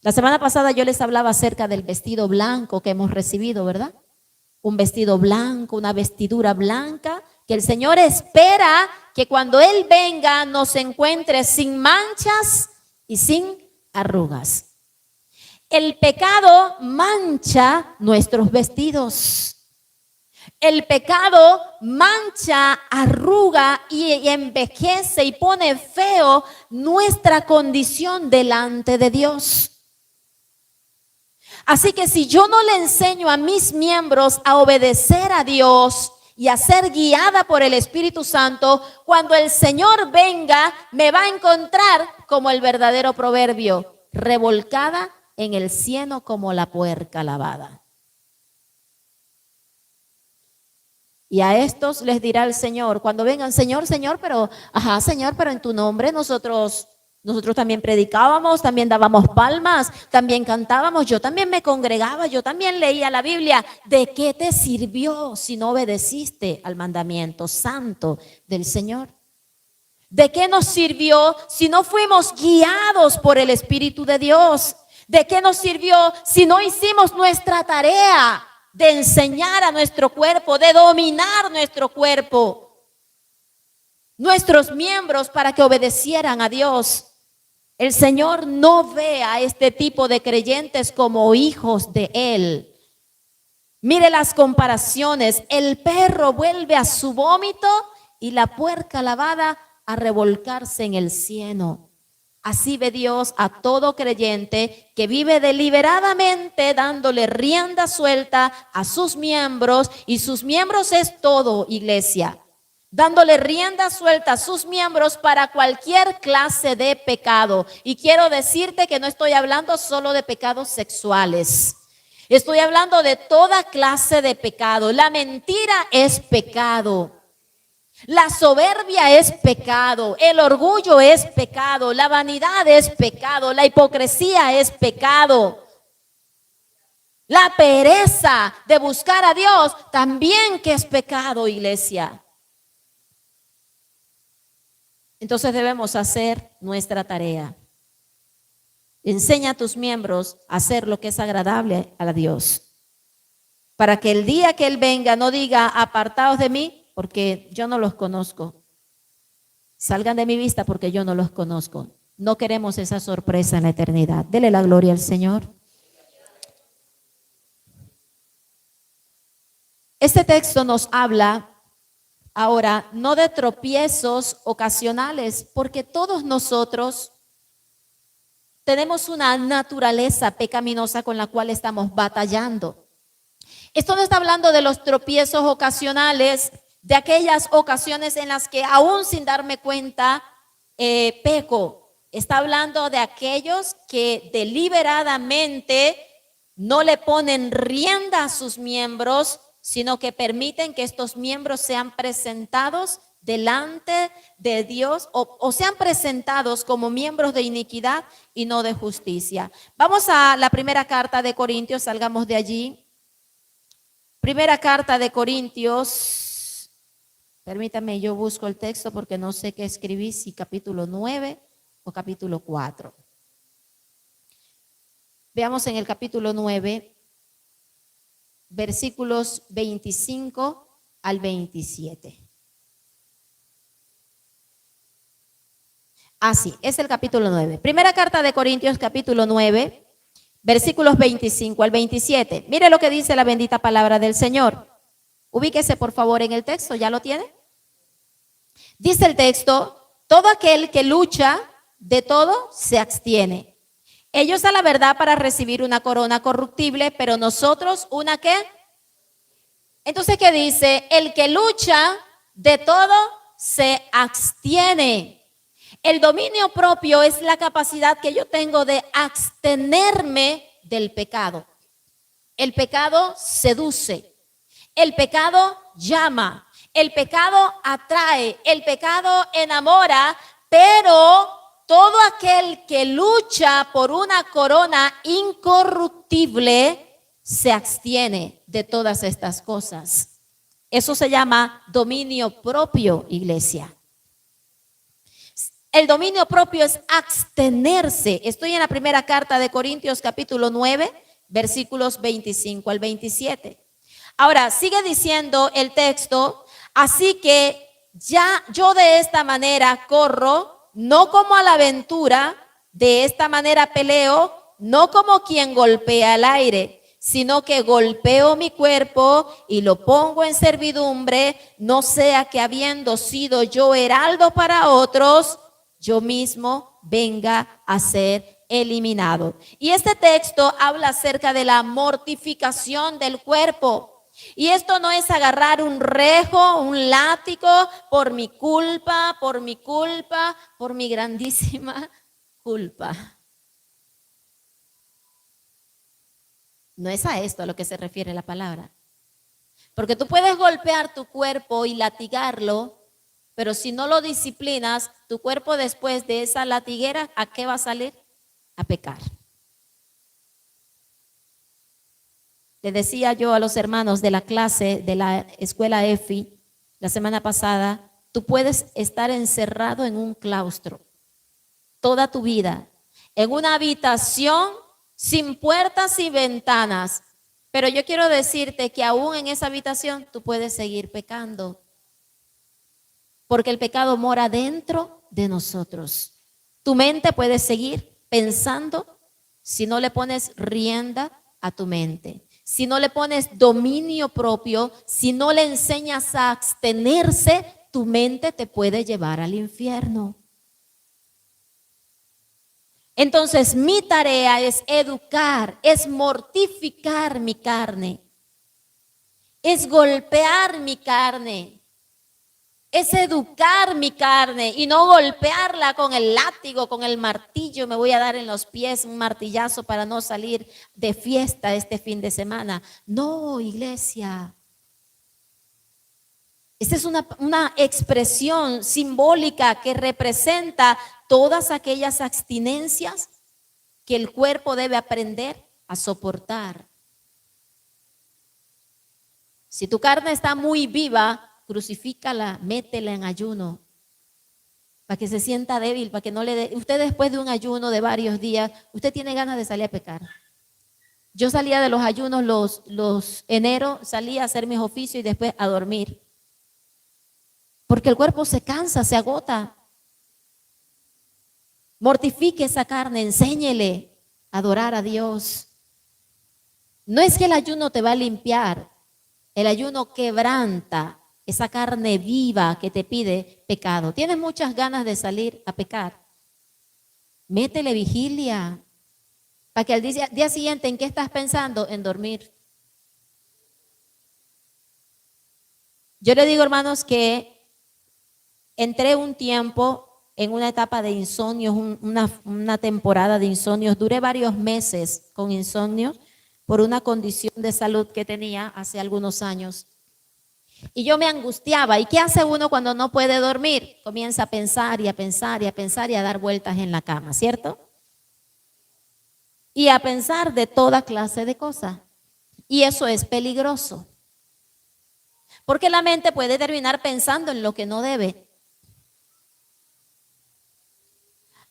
La semana pasada yo les hablaba acerca del vestido blanco que hemos recibido, ¿verdad? Un vestido blanco, una vestidura blanca, que el Señor espera que cuando Él venga nos encuentre sin manchas y sin arrugas. El pecado mancha nuestros vestidos. El pecado mancha, arruga y envejece y pone feo nuestra condición delante de Dios. Así que si yo no le enseño a mis miembros a obedecer a Dios y a ser guiada por el Espíritu Santo, cuando el Señor venga, me va a encontrar como el verdadero proverbio, revolcada en el cieno como la puerca lavada. Y a estos les dirá el Señor, cuando vengan, Señor, Señor, pero en tu nombre nosotros también predicábamos, también dábamos palmas, también cantábamos, yo también me congregaba, yo también leía la Biblia. ¿De qué te sirvió si no obedeciste al mandamiento santo del Señor? ¿De qué nos sirvió si no fuimos guiados por el Espíritu de Dios? ¿De qué nos sirvió si no hicimos nuestra tarea de enseñar a nuestro cuerpo, de dominar nuestro cuerpo, nuestros miembros para que obedecieran a Dios? El Señor no ve a este tipo de creyentes como hijos de Él. Mire las comparaciones. El perro vuelve a su vómito y la puerca lavada a revolcarse en el cieno. Así ve Dios a todo creyente que vive deliberadamente dándole rienda suelta a sus miembros, y sus miembros es todo, iglesia. Dándole rienda suelta a sus miembros para cualquier clase de pecado. Y quiero decirte que no estoy hablando solo de pecados sexuales. Estoy hablando de toda clase de pecado. La mentira es pecado. La soberbia es pecado, el orgullo es pecado, la vanidad es pecado, la hipocresía es pecado. La pereza de buscar a Dios también que es pecado, iglesia. Entonces debemos hacer nuestra tarea. Enseña a tus miembros a hacer lo que es agradable a Dios, para que el día que Él venga no diga: apartaos de mí, porque yo no los conozco. Salgan de mi vista porque yo no los conozco. No queremos esa sorpresa en la eternidad. Dele la gloria al Señor. Este texto nos habla ahora no de tropiezos ocasionales, porque todos nosotros tenemos una naturaleza pecaminosa con la cual estamos batallando. Esto no está hablando de los tropiezos ocasionales, de aquellas ocasiones en las que aún sin darme cuenta peco. Está hablando de aquellos que deliberadamente no le ponen rienda a sus miembros, sino que permiten que estos miembros sean presentados delante de Dios o sean presentados como miembros de iniquidad y no de justicia. Vamos a la primera carta de Corintios, salgamos de allí. Primera carta de Corintios. Permítame, yo busco el texto porque no sé qué escribí, si capítulo 9 o capítulo 4. Veamos en el capítulo 9, versículos 25 al 27. Así, es el capítulo 9. Primera carta de Corintios, capítulo 9, versículos 25 al 27. Mire lo que dice la bendita palabra del Señor. Ubíquese por favor en el texto, ¿ya lo tiene? Dice el texto: todo aquel que lucha, de todo se abstiene. Ellos a la verdad para recibir una corona corruptible, pero nosotros una ¿qué? Entonces, ¿qué dice? El que lucha, de todo se abstiene. El dominio propio es la capacidad que yo tengo de abstenerme del pecado. El pecado seduce. El pecado llama, el pecado atrae, el pecado enamora, pero todo aquel que lucha por una corona incorruptible se abstiene de todas estas cosas. Eso se llama dominio propio, iglesia. El dominio propio es abstenerse. Estoy en la primera carta de Corintios, capítulo 9, versículos 25 al 27. Ahora, sigue diciendo el texto: así que ya yo de esta manera corro, no como a la aventura, de esta manera peleo, no como quien golpea el aire, sino que golpeo mi cuerpo y lo pongo en servidumbre, no sea que habiendo sido yo heraldo para otros, yo mismo venga a ser eliminado. Y este texto habla acerca de la mortificación del cuerpo. Y esto no es agarrar un rejo, un látigo por mi culpa, por mi grandísima culpa. No es a esto a lo que se refiere la palabra. Porque tú puedes golpear tu cuerpo y latigarlo, pero si no lo disciplinas, tu cuerpo después de esa latiguera, ¿a qué va a salir? A pecar. Le decía yo a los hermanos de la clase de la escuela EFI la semana pasada: tú puedes estar encerrado en un claustro toda tu vida, en una habitación sin puertas y ventanas, pero yo quiero decirte que aún en esa habitación tú puedes seguir pecando, porque el pecado mora dentro de nosotros. Tu mente puede seguir pensando si no le pones rienda a tu mente. Si no le pones dominio propio, si no le enseñas a abstenerse tu mente te puede llevar al infierno. Entonces, mi tarea es educar, es mortificar mi carne, es golpear mi carne, es educar mi carne y no golpearla con el látigo, con el martillo. Me voy a dar en los pies un martillazo para no salir de fiesta este fin de semana. No, iglesia. Esta es una expresión simbólica que representa todas aquellas abstinencias que el cuerpo debe aprender a soportar. Si tu carne está muy viva, crucifícala, métela en ayuno, para que se sienta débil, para que no le dé. Usted después de un ayuno de varios días, usted tiene ganas de salir a pecar. Yo salía de los ayunos los enero, salía a hacer mis oficios y después a dormir. Porque el cuerpo se cansa, se agota. Mortifique esa carne, enséñele a adorar a Dios. No es que el ayuno te va a limpiar, el ayuno quebranta esa carne viva que te pide pecado. Tienes muchas ganas de salir a pecar. Métele vigilia para que al día siguiente, ¿en qué estás pensando? En dormir. Yo le digo, hermanos, que entré un tiempo en una etapa de insomnios, una temporada de insomnios. Duré varios meses con insomnio por una condición de salud que tenía hace algunos años. Y yo me angustiaba. ¿Y qué hace uno cuando no puede dormir? Comienza a pensar y a pensar y a pensar y a dar vueltas en la cama, ¿cierto? Y a pensar de toda clase de cosas. Y eso es peligroso. Porque la mente puede terminar pensando en lo que no debe.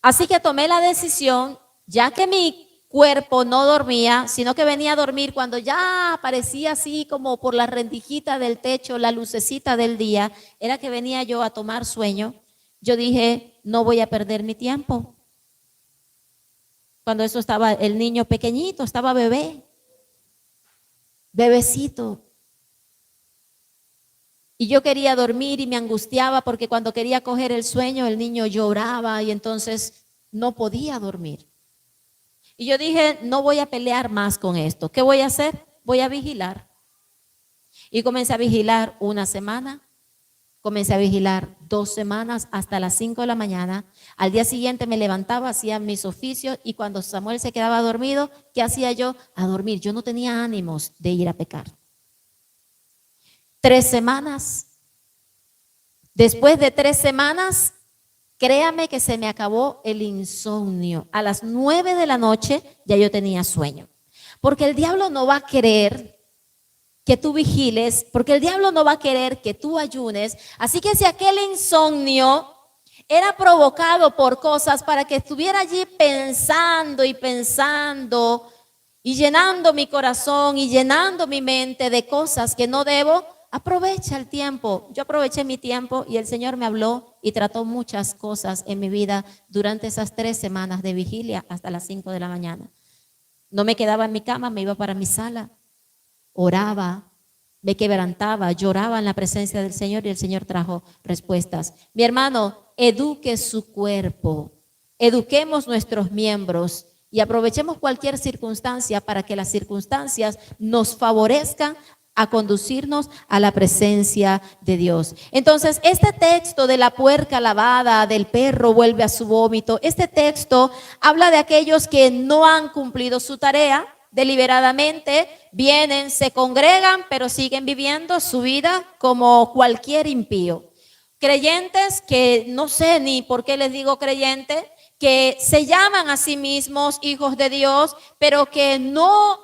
Así que tomé la decisión, ya que mi cuerpo no dormía, sino que venía a dormir cuando ya aparecía así como por la rendijita del techo, la lucecita del día, era que venía yo a tomar sueño. Yo dije, no voy a perder mi tiempo. Cuando eso estaba el niño pequeñito, estaba bebecito. Y yo quería dormir y me angustiaba porque cuando quería coger el sueño, el niño lloraba y entonces no podía dormir. Y yo dije, no voy a pelear más con esto. ¿Qué voy a hacer? Voy a vigilar. Y comencé a vigilar una semana, comencé a vigilar 2 semanas hasta las 5 de la mañana. Al día siguiente me levantaba, hacía mis oficios y cuando Samuel se quedaba dormido, ¿qué hacía yo? A dormir. Yo no tenía ánimos de ir a pecar. 3 semanas. Después de 3 semanas, créame que se me acabó el insomnio. A las 9 de la noche ya yo tenía sueño. Porque el diablo no va a querer que tú vigiles, porque el diablo no va a querer que tú ayunes. Así que si aquel insomnio era provocado por cosas para que estuviera allí pensando y pensando y llenando mi corazón y llenando mi mente de cosas que no debo, aprovecha el tiempo. Yo aproveché mi tiempo y el Señor me habló y trató muchas cosas en mi vida durante esas 3 semanas de vigilia hasta las 5 de la mañana. No me quedaba en mi cama, me iba para mi sala, oraba, me quebrantaba, lloraba en la presencia del Señor y el Señor trajo respuestas. Mi hermano, eduque su cuerpo, eduquemos nuestros miembros y aprovechemos cualquier circunstancia para que las circunstancias nos favorezcan a conducirnos a la presencia de Dios. Entonces, este texto de la puerca lavada, del perro vuelve a su vómito, este texto habla de aquellos que no han cumplido su tarea deliberadamente, vienen, se congregan, pero siguen viviendo su vida como cualquier impío. Creyentes que no sé ni por qué les digo creyentes, que se llaman a sí mismos hijos de Dios, pero que no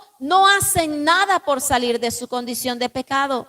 hacen nada por salir de su condición de pecado,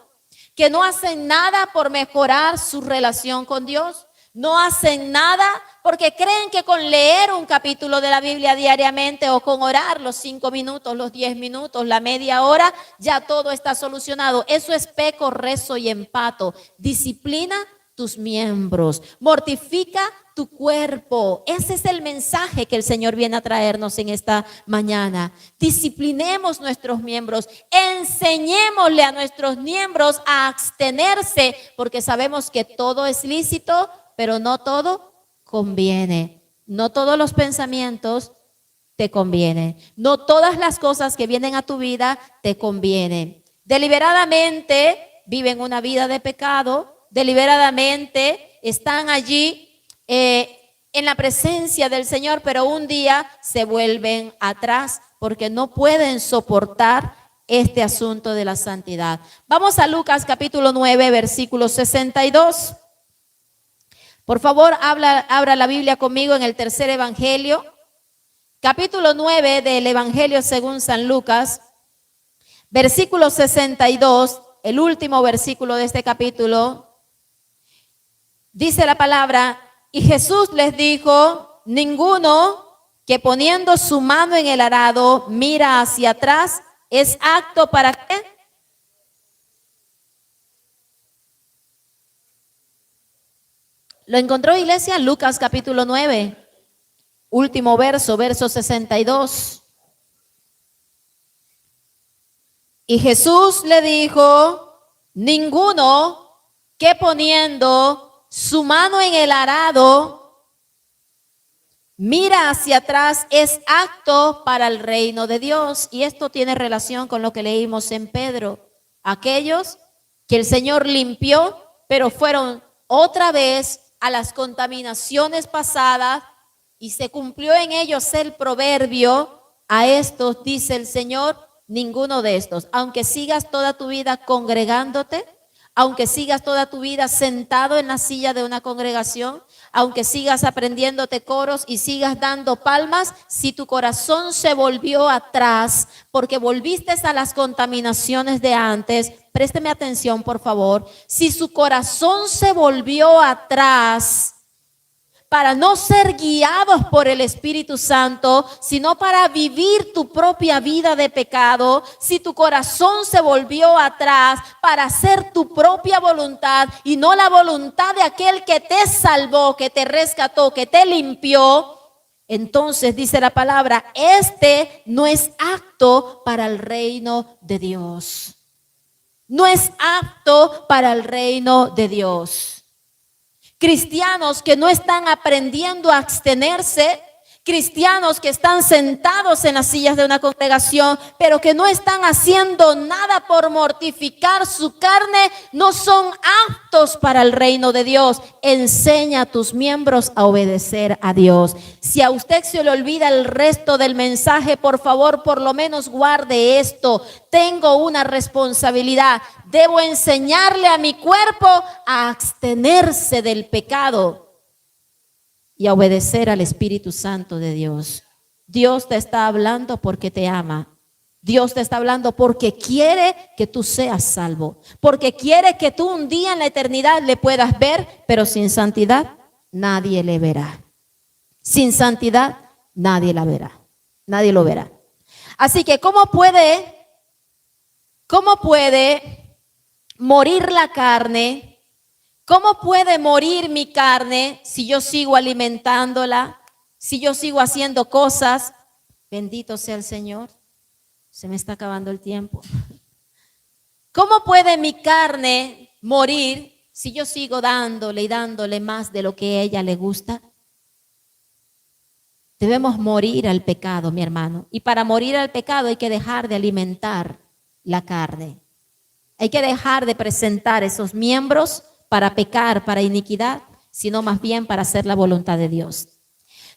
que no hacen nada por mejorar su relación con Dios, no hacen nada porque creen que con leer un capítulo de la Biblia diariamente o con orar los 5 minutos, los 10 minutos, la media hora, ya todo está solucionado. Eso es peco, rezo y empato. Disciplina tus miembros, mortifica tu cuerpo. Ese es el mensaje que el Señor viene a traernos en esta mañana. Disciplinemos nuestros miembros, enseñémosle a nuestros miembros a abstenerse, porque sabemos que todo es lícito, pero no todo conviene. No todos los pensamientos te convienen. No todas las cosas que vienen a tu vida te convienen. Deliberadamente viven una vida de pecado, deliberadamente están allí en la presencia del Señor, pero un día se vuelven atrás porque no pueden soportar este asunto de la santidad. Vamos a Lucas capítulo 9, versículo 62. Por favor, abra la Biblia conmigo en el tercer evangelio, capítulo 9 del Evangelio según San Lucas, versículo 62, el último versículo de este capítulo. Dice la palabra: y Jesús les dijo, ninguno que poniendo su mano en el arado mira hacia atrás es apto para ¿qué? ¿Lo encontró, iglesia? Lucas capítulo 9, último verso, verso 62. Y Jesús le dijo, ninguno que poniendo su mano en el arado mira hacia atrás es apto para el reino de Dios. Y esto tiene relación con lo que leímos en Pedro. Aquellos que el Señor limpió, pero fueron otra vez a las contaminaciones pasadas, y se cumplió en ellos el proverbio: a estos dice el Señor, ninguno de estos. Aunque sigas toda tu vida congregándote, aunque sigas toda tu vida sentado en la silla de una congregación, aunque sigas aprendiéndote coros y sigas dando palmas, si tu corazón se volvió atrás porque volviste a las contaminaciones de antes, présteme atención por favor, si su corazón se volvió atrás para no ser guiados por el Espíritu Santo, sino para vivir tu propia vida de pecado, si tu corazón se volvió atrás para hacer tu propia voluntad y no la voluntad de aquel que te salvó, que te rescató, que te limpió, entonces dice la palabra, este no es apto para el reino de Dios. No es apto para el reino de Dios. Cristianos que no están aprendiendo a abstenerse, cristianos que están sentados en las sillas de una congregación, pero que no están haciendo nada por mortificar su carne, no son aptos para el reino de Dios. Enseña a tus miembros a obedecer a Dios. Si a usted se le olvida el resto del mensaje, por favor, por lo menos guarde esto. Tengo una responsabilidad. Debo enseñarle a mi cuerpo a abstenerse del pecado y a obedecer al Espíritu Santo de Dios. Dios te está hablando porque te ama. Dios te está hablando porque quiere que tú seas salvo. Porque quiere que tú un día en la eternidad le puedas ver, pero sin santidad nadie le verá. Sin santidad nadie la verá. Nadie lo verá. Así que ¿cómo puede morir la carne? ¿Cómo puede morir mi carne si yo sigo alimentándola? Si yo sigo haciendo cosas. Bendito sea el Señor. Se me está acabando el tiempo. ¿Cómo puede mi carne morir si yo sigo dándole y dándole más de lo que a ella le gusta? Debemos morir al pecado, mi hermano. Y para morir al pecado hay que dejar de alimentar la carne. Hay que dejar de presentar esos miembros para pecar, para iniquidad, sino más bien para hacer la voluntad de Dios.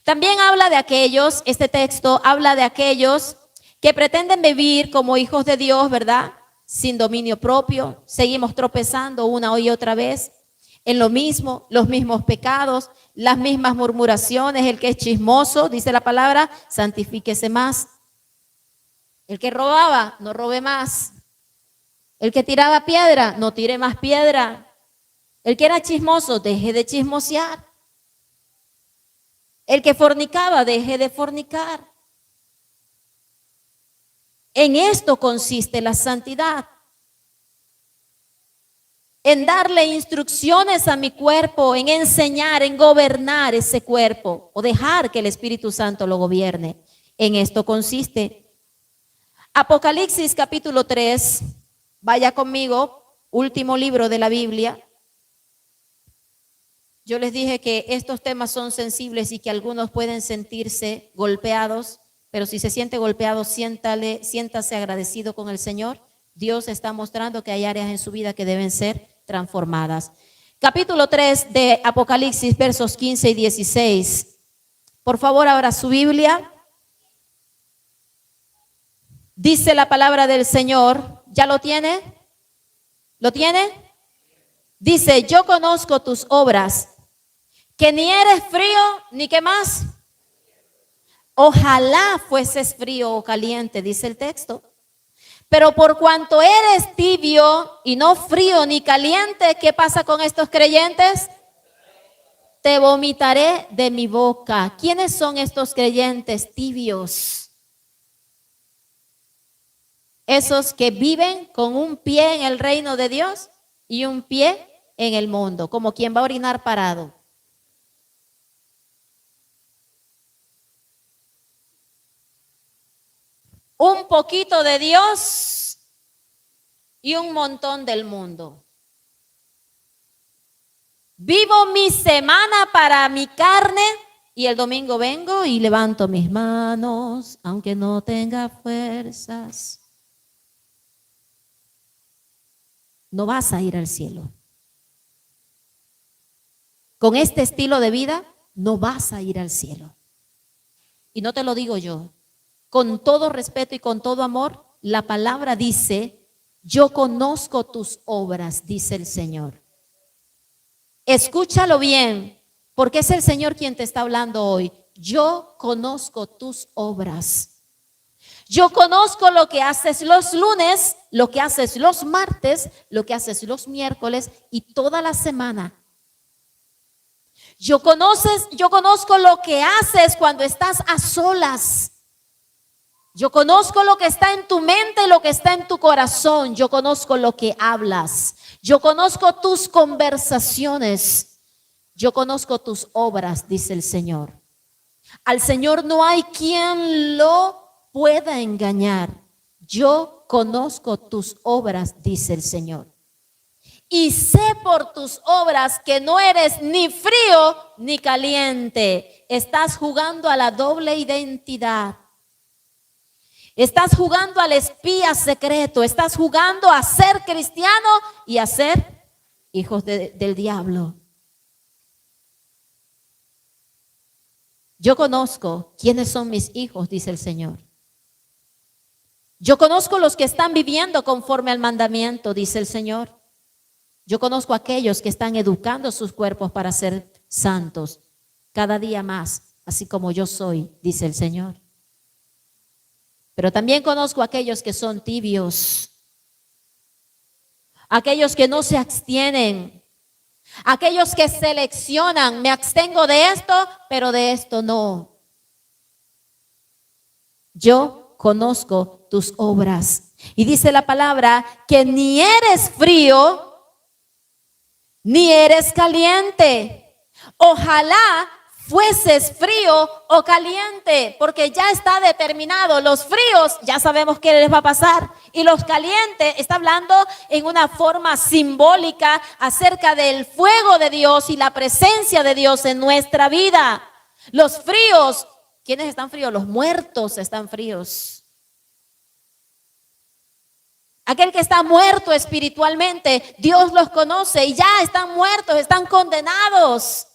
También habla de aquellos, este texto habla de aquellos que pretenden vivir como hijos de Dios, ¿verdad? Sin dominio propio, seguimos tropezando una y otra vez en lo mismo, los mismos pecados, las mismas murmuraciones. El que es chismoso, dice la palabra, santifíquese más. El que robaba, no robe más. El que tiraba piedra, no tire más piedra. El que era chismoso, deje de chismosear. El que fornicaba, deje de fornicar. En esto consiste la santidad. en darle instrucciones a mi cuerpo, en enseñar, en gobernar ese cuerpo o dejar que el Espíritu Santo lo gobierne. En esto consiste. Apocalipsis capítulo 3, vaya conmigo, último libro de la Biblia. Yo les dije que estos temas son sensibles y que algunos pueden sentirse golpeados, pero si se siente golpeado, siéntase agradecido con el Señor. Dios está mostrando que hay áreas en su vida que deben ser transformadas. Capítulo 3 de Apocalipsis, versos 15 y 16. Por favor, abra su Biblia. Dice la palabra del Señor. ¿Ya lo tiene? ¿Lo tiene? Dice, yo conozco tus obras, que ni eres frío, ni qué más. Ojalá fueses frío o caliente, dice el texto. Pero por cuanto eres tibio y no frío ni caliente, ¿qué pasa con estos creyentes? Te vomitaré de mi boca. ¿Quiénes son estos creyentes tibios? Esos que viven con un pie en el reino de Dios y un pie en el mundo, como quien va a orinar parado. Un poquito de Dios y un montón del mundo. Vivo mi semana para mi carne y el domingo vengo y levanto mis manos, aunque no tenga fuerzas. No vas a ir al cielo. Con este estilo de vida no vas a ir al cielo. Y no te lo digo yo. Con todo respeto y con todo amor, la palabra dice, yo conozco tus obras, dice el Señor. Escúchalo bien, porque es el Señor quien te está hablando hoy. Yo conozco tus obras. Yo conozco lo que haces los lunes, lo que haces los martes, lo que haces los miércoles y toda la semana. Yo conozco lo que haces cuando estás a solas. Yo conozco lo que está en tu mente y lo que está en tu corazón. Yo conozco lo que hablas. Yo conozco tus conversaciones. Yo conozco tus obras, dice el Señor. Al Señor no hay quien lo pueda engañar. Yo conozco tus obras, dice el Señor. Y sé por tus obras que no eres ni frío ni caliente. Estás jugando a la doble identidad. Estás jugando al espía secreto. Estás jugando a ser cristiano y a ser hijos del diablo. Yo conozco quiénes son mis hijos, dice el Señor. Yo conozco los que están viviendo conforme al mandamiento, dice el Señor. Yo conozco a aquellos que están educando sus cuerpos para ser santos cada día más, así como yo soy, dice el Señor. Pero también conozco a aquellos que son tibios, aquellos que no se abstienen, aquellos que seleccionan, me abstengo de esto, pero de esto no. Yo conozco tus obras. Y dice la palabra que ni eres frío, ni eres caliente. Ojalá fueses frío o caliente, porque ya está determinado. Los fríos ya sabemos qué les va a pasar, y los calientes está hablando en una forma simbólica acerca del fuego de Dios y la presencia de Dios en nuestra vida. Los fríos, ¿quiénes están fríos? Los muertos están fríos. Aquel que está muerto espiritualmente, Dios los conoce y ya están muertos, están condenados.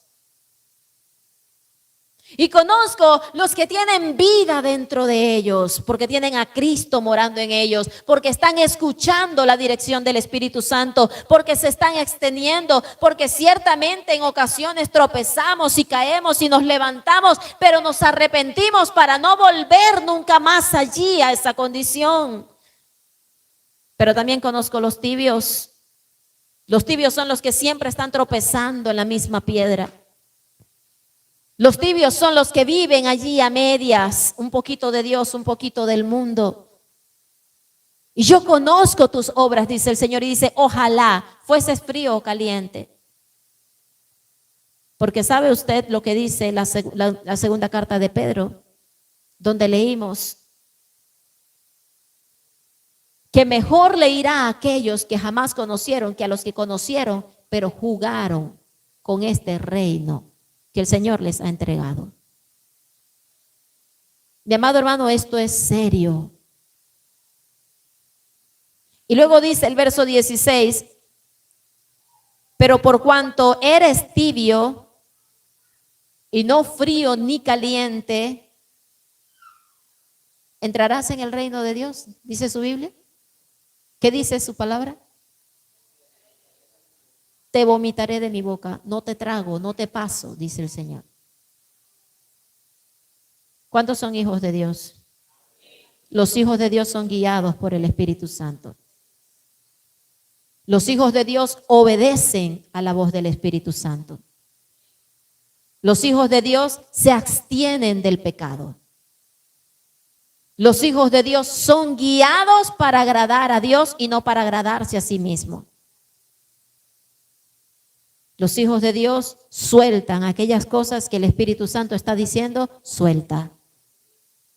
Y conozco los que tienen vida dentro de ellos, porque tienen a Cristo morando en ellos, porque están escuchando la dirección del Espíritu Santo, porque se están extendiendo, porque ciertamente en ocasiones tropezamos y caemos y nos levantamos, pero nos arrepentimos para no volver nunca más allí a esa condición. Pero también conozco los tibios. Los tibios son los que siempre están tropezando en la misma piedra. Los tibios son los que viven allí a medias, un poquito de Dios, un poquito del mundo. Y yo conozco tus obras, dice el Señor, y dice, ojalá fueses frío o caliente. Porque sabe usted lo que dice la segunda carta de Pedro, donde leímos que mejor le irá a aquellos que jamás conocieron que a los que conocieron, pero jugaron con este reino que el Señor les ha entregado. Mi amado hermano, esto es serio. Y luego dice el verso 16, pero por cuanto eres tibio y no frío ni caliente, ¿entrarás en el reino de Dios? Dice su Biblia. ¿Qué dice su palabra? Te vomitaré de mi boca, no te trago, no te paso, dice el Señor. ¿Cuántos son hijos de Dios? Los hijos de Dios son guiados por el Espíritu Santo. Los hijos de Dios obedecen a la voz del Espíritu Santo. Los hijos de Dios se abstienen del pecado. Los hijos de Dios son guiados para agradar a Dios y no para agradarse a sí mismo. Los hijos de Dios sueltan aquellas cosas que el Espíritu Santo está diciendo, suelta.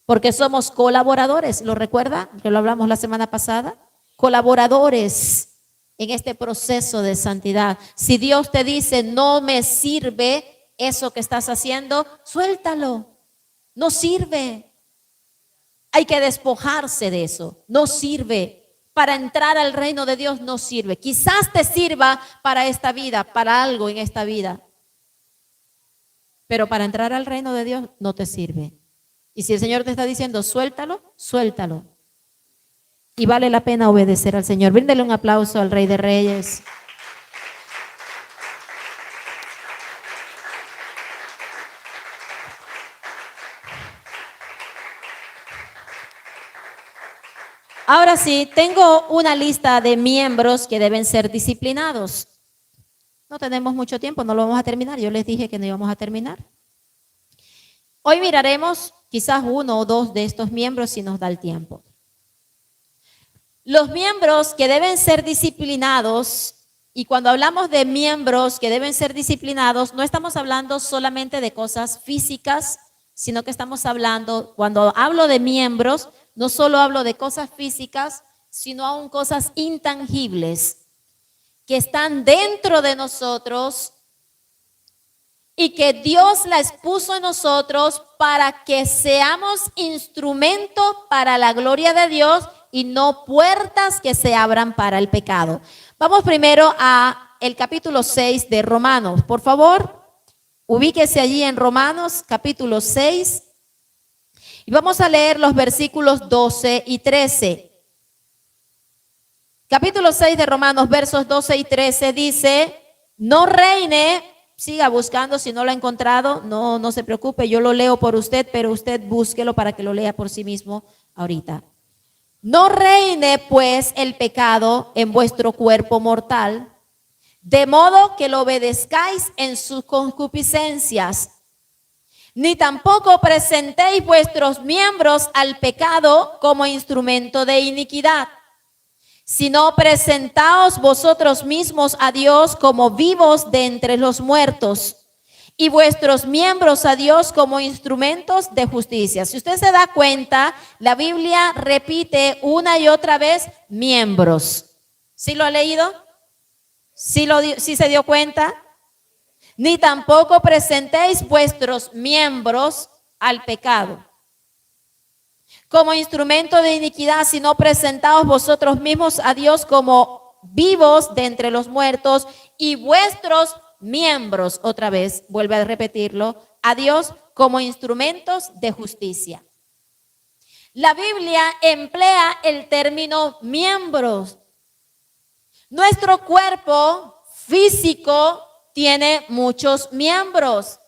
Porque somos colaboradores, ¿lo recuerda? Que lo hablamos la semana pasada. Colaboradores en este proceso de santidad. Si Dios te dice, no me sirve eso que estás haciendo, suéltalo. No sirve. Hay que despojarse de eso. No sirve. Para entrar al reino de Dios no sirve. Quizás te sirva para esta vida, para algo en esta vida. Pero para entrar al reino de Dios no te sirve. Y si el Señor te está diciendo, suéltalo, suéltalo. Y vale la pena obedecer al Señor. Bríndele un aplauso al Rey de Reyes. Ahora sí, tengo una lista de miembros que deben ser disciplinados. No tenemos mucho tiempo, no lo vamos a terminar. Yo les dije que no íbamos a terminar. Hoy miraremos quizás uno o dos de estos miembros si nos da el tiempo. Los miembros que deben ser disciplinados, y cuando hablamos de miembros que deben ser disciplinados, no estamos hablando solamente de cosas físicas, sino que estamos hablando, cuando hablo de miembros, no solo hablo de cosas físicas, sino aún cosas intangibles que están dentro de nosotros y que Dios las puso en nosotros para que seamos instrumento para la gloria de Dios y no puertas que se abran para el pecado. Vamos primero a el capítulo 6 de Romanos. Por favor, ubíquese allí en Romanos capítulo 6. Y vamos a leer los versículos 12 y 13. Capítulo 6 de Romanos, versos 12 y 13 dice, no reine, siga buscando si no lo ha encontrado, no se preocupe, yo lo leo por usted, pero usted búsquelo para que lo lea por sí mismo ahorita. No reine pues el pecado en vuestro cuerpo mortal, de modo que lo obedezcáis en sus concupiscencias. Ni tampoco presentéis vuestros miembros al pecado como instrumento de iniquidad, sino presentaos vosotros mismos a Dios como vivos de entre los muertos y vuestros miembros a Dios como instrumentos de justicia. Si usted se da cuenta, la Biblia repite una y otra vez miembros. ¿Sí lo ha leído? ¿Sí se dio cuenta? Ni tampoco presentéis vuestros miembros al pecado como instrumento de iniquidad, sino presentaos vosotros mismos a Dios como vivos de entre los muertos y vuestros miembros, otra vez, vuelve a repetirlo, a Dios como instrumentos de justicia. La Biblia emplea el término miembros. Nuestro cuerpo físico tiene muchos miembros.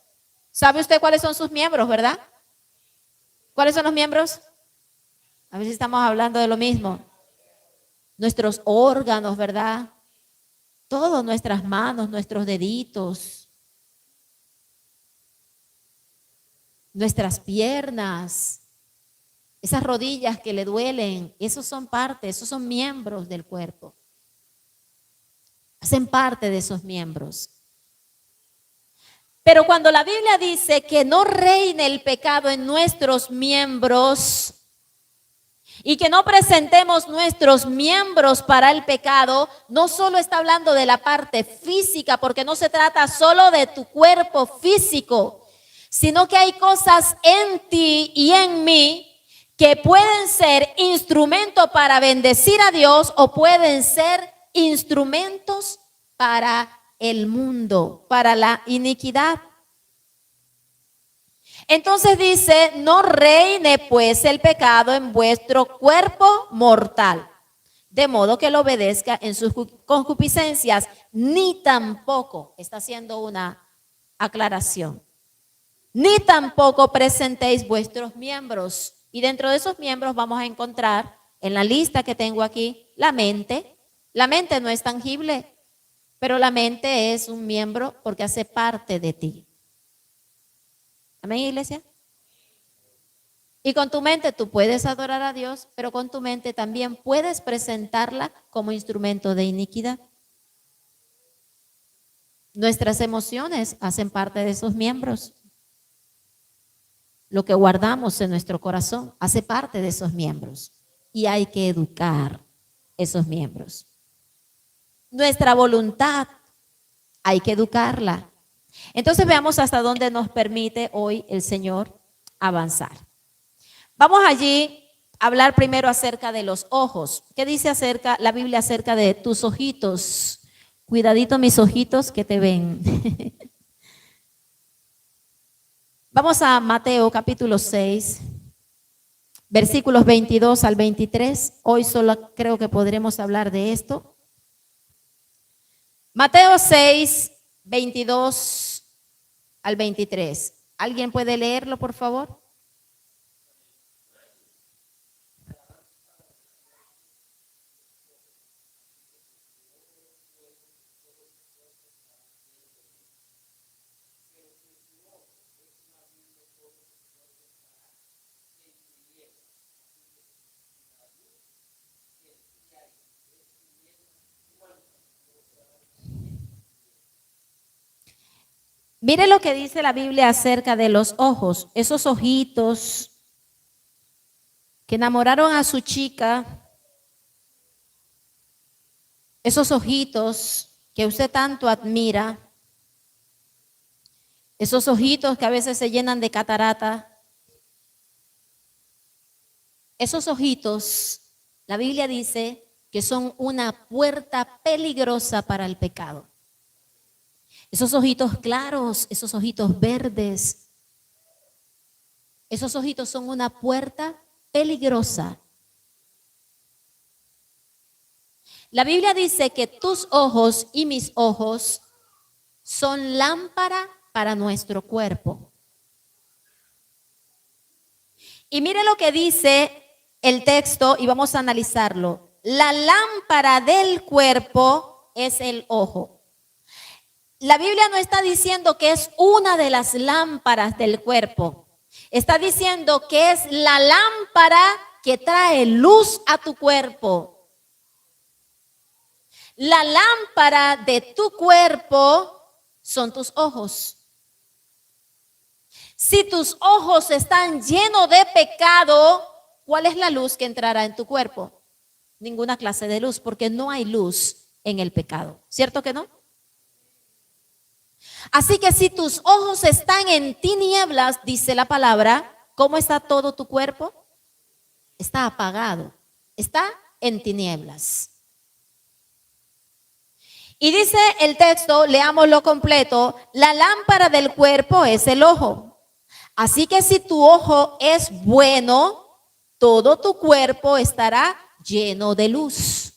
¿Sabe usted cuáles son sus miembros, verdad? ¿Cuáles son los miembros? A ver si estamos hablando de lo mismo. Nuestros órganos, ¿verdad? Todas nuestras manos, nuestros deditos, nuestras piernas, esas rodillas que le duelen, esos son parte, esos son miembros del cuerpo. Hacen parte de esos miembros. Pero cuando la Biblia dice que no reine el pecado en nuestros miembros y que no presentemos nuestros miembros para el pecado, no solo está hablando de la parte física, porque no se trata solo de tu cuerpo físico, sino que hay cosas en ti y en mí que pueden ser instrumentos para bendecir a Dios o pueden ser instrumentos para el mundo, para la iniquidad. Entonces dice, no reine pues el pecado en vuestro cuerpo mortal, de modo que lo obedezca en sus concupiscencias, ni tampoco, está haciendo una aclaración, ni tampoco presentéis vuestros miembros. Y dentro de esos miembros vamos a encontrar en la lista que tengo aquí la mente. La mente no es tangible, pero la mente es un miembro porque hace parte de ti. Amén, iglesia. Y con tu mente tú puedes adorar a Dios, pero con tu mente también puedes presentarla como instrumento de iniquidad. Nuestras emociones hacen parte de esos miembros. Lo que guardamos en nuestro corazón hace parte de esos miembros y hay que educar esos miembros. Nuestra voluntad hay que educarla. Entonces veamos hasta dónde nos permite hoy el Señor avanzar. Vamos allí a hablar primero acerca de los ojos. ¿Qué dice la Biblia acerca de tus ojitos? Cuidadito mis ojitos que te ven. Vamos a Mateo capítulo 6, versículos 22 al 23. Hoy solo creo que podremos hablar de esto. Mateo 6, 22 al 23. ¿Alguien puede leerlo, por favor? Mire lo que dice la Biblia acerca de los ojos, esos ojitos que enamoraron a su chica, esos ojitos que usted tanto admira, esos ojitos que a veces se llenan de catarata, esos ojitos, la Biblia dice que son una puerta peligrosa para el pecado. Esos ojitos claros, esos ojitos verdes, esos ojitos son una puerta peligrosa. La Biblia dice que tus ojos y mis ojos son lámpara para nuestro cuerpo. Y mire lo que dice el texto y vamos a analizarlo. La lámpara del cuerpo es el ojo. La Biblia no está diciendo que es una de las lámparas del cuerpo. Está diciendo que es la lámpara que trae luz a tu cuerpo. La lámpara de tu cuerpo son tus ojos. Si tus ojos están llenos de pecado, ¿cuál es la luz que entrará en tu cuerpo? Ninguna clase de luz, porque no hay luz en el pecado. ¿Cierto que no? Así que si tus ojos están en tinieblas, dice la palabra, ¿cómo está todo tu cuerpo? Está apagado, está en tinieblas. Y dice el texto, leámoslo completo, la lámpara del cuerpo es el ojo. Así que si tu ojo es bueno, todo tu cuerpo estará lleno de luz.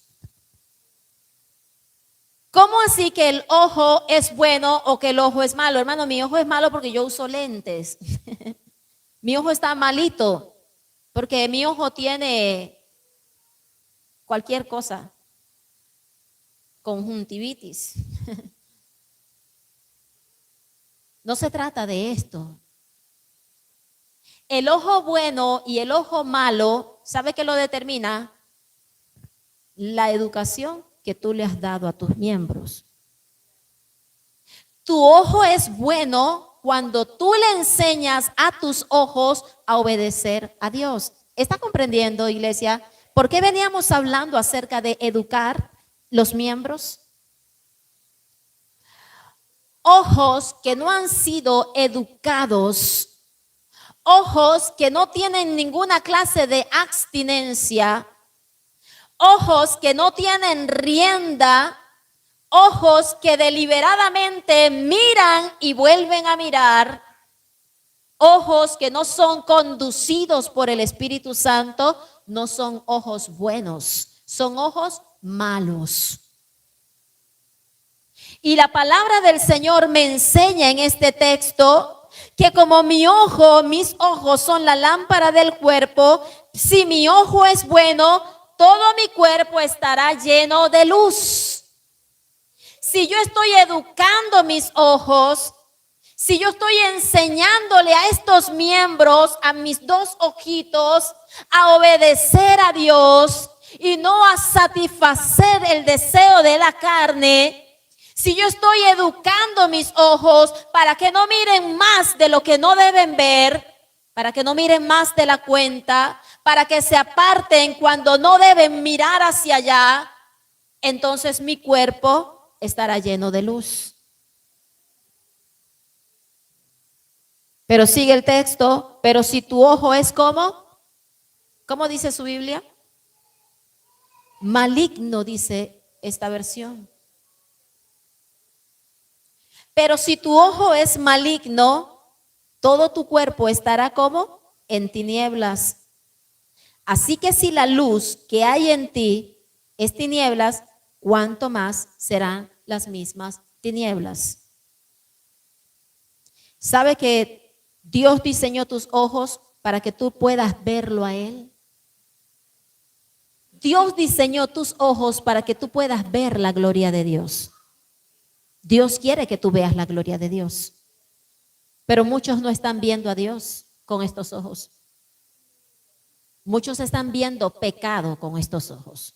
¿Cómo así que el ojo es bueno o que el ojo es malo? Hermano, mi ojo es malo porque yo uso lentes. Mi ojo está malito porque mi ojo tiene cualquier cosa. Conjuntivitis. No se trata de esto. El ojo bueno y el ojo malo, ¿sabe qué lo determina? La educación que tú le has dado a tus miembros. Tu ojo es bueno cuando tú le enseñas a tus ojos a obedecer a Dios. ¿Está comprendiendo, iglesia? ¿Por qué veníamos hablando acerca de educar los miembros? Ojos que no han sido educados, ojos que no tienen ninguna clase de abstinencia, ojos que no tienen rienda, ojos que deliberadamente miran y vuelven a mirar, ojos que no son conducidos por el Espíritu Santo, no son ojos buenos, son ojos malos. Y la palabra del Señor me enseña en este texto que como mis ojos son la lámpara del cuerpo, si mi ojo es bueno, todo mi cuerpo estará lleno de luz. Si yo estoy educando mis ojos, si yo estoy enseñándole a estos miembros, a mis dos ojitos, a obedecer a Dios y no a satisfacer el deseo de la carne, si yo estoy educando mis ojos para que no miren más de lo que no deben ver, para que no miren más de la cuenta, para que se aparten cuando no deben mirar hacia allá, entonces mi cuerpo estará lleno de luz. Pero sigue el texto, pero si tu ojo es ¿cómo dice su Biblia? Maligno, dice esta versión. Pero si tu ojo es maligno, todo tu cuerpo estará ¿cómo? En tinieblas. Así que si la luz que hay en ti es tinieblas, ¿cuánto más serán las mismas tinieblas? ¿Sabe que Dios diseñó tus ojos para que tú puedas verlo a Él? Dios diseñó tus ojos para que tú puedas ver la gloria de Dios. Dios quiere que tú veas la gloria de Dios. Pero muchos no están viendo a Dios con estos ojos. Muchos están viendo pecado con estos ojos.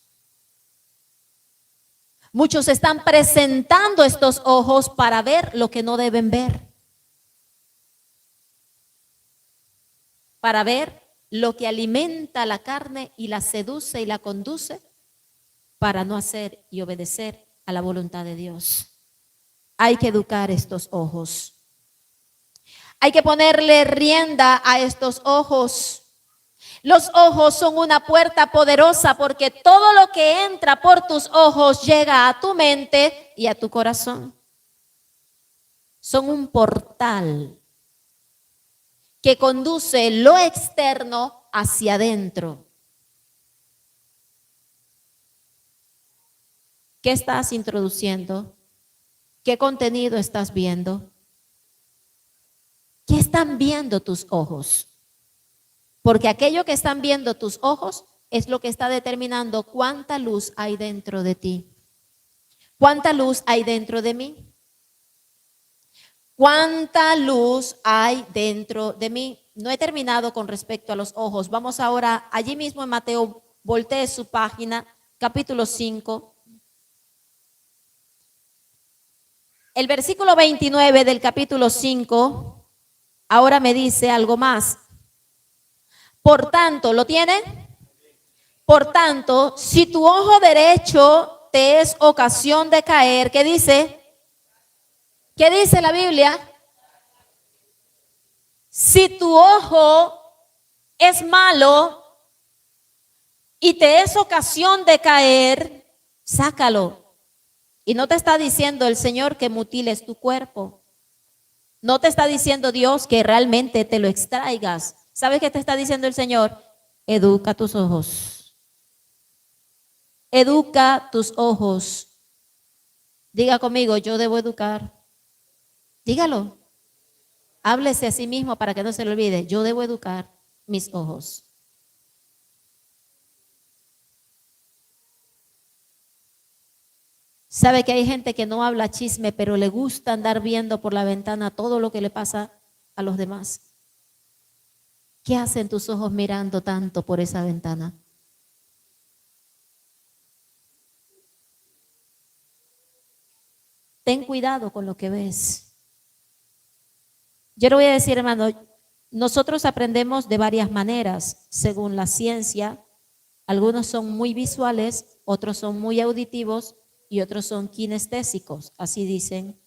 Muchos están presentando estos ojos para ver lo que no deben ver. Para ver lo que alimenta la carne y la seduce y la conduce para no hacer y obedecer a la voluntad de Dios. Hay que educar estos ojos. Hay que ponerle rienda a estos ojos. Los ojos son una puerta poderosa porque todo lo que entra por tus ojos llega a tu mente y a tu corazón. Son un portal que conduce lo externo hacia adentro. ¿Qué estás introduciendo? ¿Qué contenido estás viendo? ¿Qué están viendo tus ojos? Porque aquello que están viendo tus ojos es lo que está determinando cuánta luz hay dentro de ti. ¿Cuánta luz hay dentro de mí? ¿Cuánta luz hay dentro de mí? No he terminado con respecto a los ojos. Vamos ahora allí mismo en Mateo, voltee su página, capítulo 5. El versículo 29 del capítulo 5 ahora me dice algo más. Por tanto, ¿lo tiene? Por tanto, si tu ojo derecho te es ocasión de caer, ¿qué dice? ¿Qué dice la Biblia? Si tu ojo es malo y te es ocasión de caer, sácalo. Y no te está diciendo el Señor que mutiles tu cuerpo. No te está diciendo Dios que realmente te lo extraigas. ¿Sabes qué te está diciendo el Señor? Educa tus ojos. Educa tus ojos. Diga conmigo, yo debo educar. Dígalo. Háblese a sí mismo para que no se le olvide. Yo debo educar mis ojos. ¿Sabe que hay gente que no habla chisme, pero le gusta andar viendo por la ventana todo lo que le pasa a los demás? ¿Qué hacen tus ojos mirando tanto por esa ventana? Ten cuidado con lo que ves. Yo le voy a decir, hermano, nosotros aprendemos de varias maneras, según la ciencia. Algunos son muy visuales, otros son muy auditivos y otros son kinestésicos, así dicen.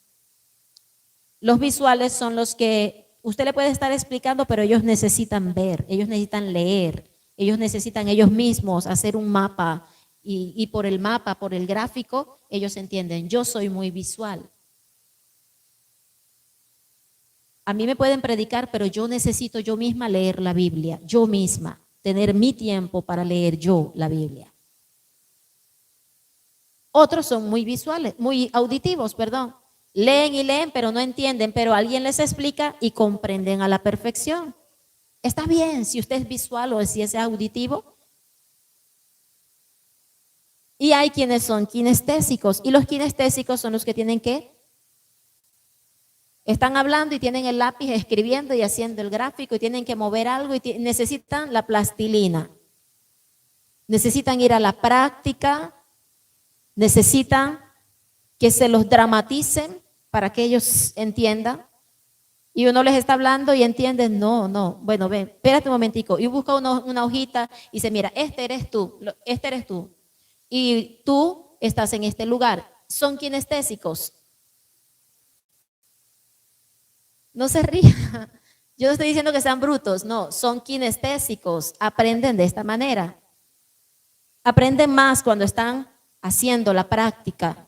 Los visuales son los que usted le puede estar explicando, pero ellos necesitan ver, ellos necesitan leer, ellos necesitan ellos mismos hacer un mapa y por el mapa, por el gráfico, ellos entienden. Yo soy muy visual. A mí me pueden predicar, pero yo necesito yo misma leer la Biblia, yo misma, tener mi tiempo para leer yo la Biblia. Otros son muy visuales, muy auditivos, perdón. Leen y leen, pero no entienden, pero alguien les explica y comprenden a la perfección. Está bien si usted es visual o si es auditivo. Y hay quienes son kinestésicos, y los kinestésicos son los que tienen que están hablando y tienen el lápiz escribiendo y haciendo el gráfico y tienen que mover algo y necesitan la plastilina. Necesitan ir a la práctica, necesitan que se los dramaticen para que ellos entiendan. Y uno les está hablando y entienden, no, bueno, ven, espérate un momentico. Y busca una hojita y dice, mira, este eres tú. Y tú estás en este lugar. Son kinestésicos. No se ría. Yo no estoy diciendo que sean brutos, no, son kinestésicos. Aprenden de esta manera. Aprenden más cuando están haciendo la práctica.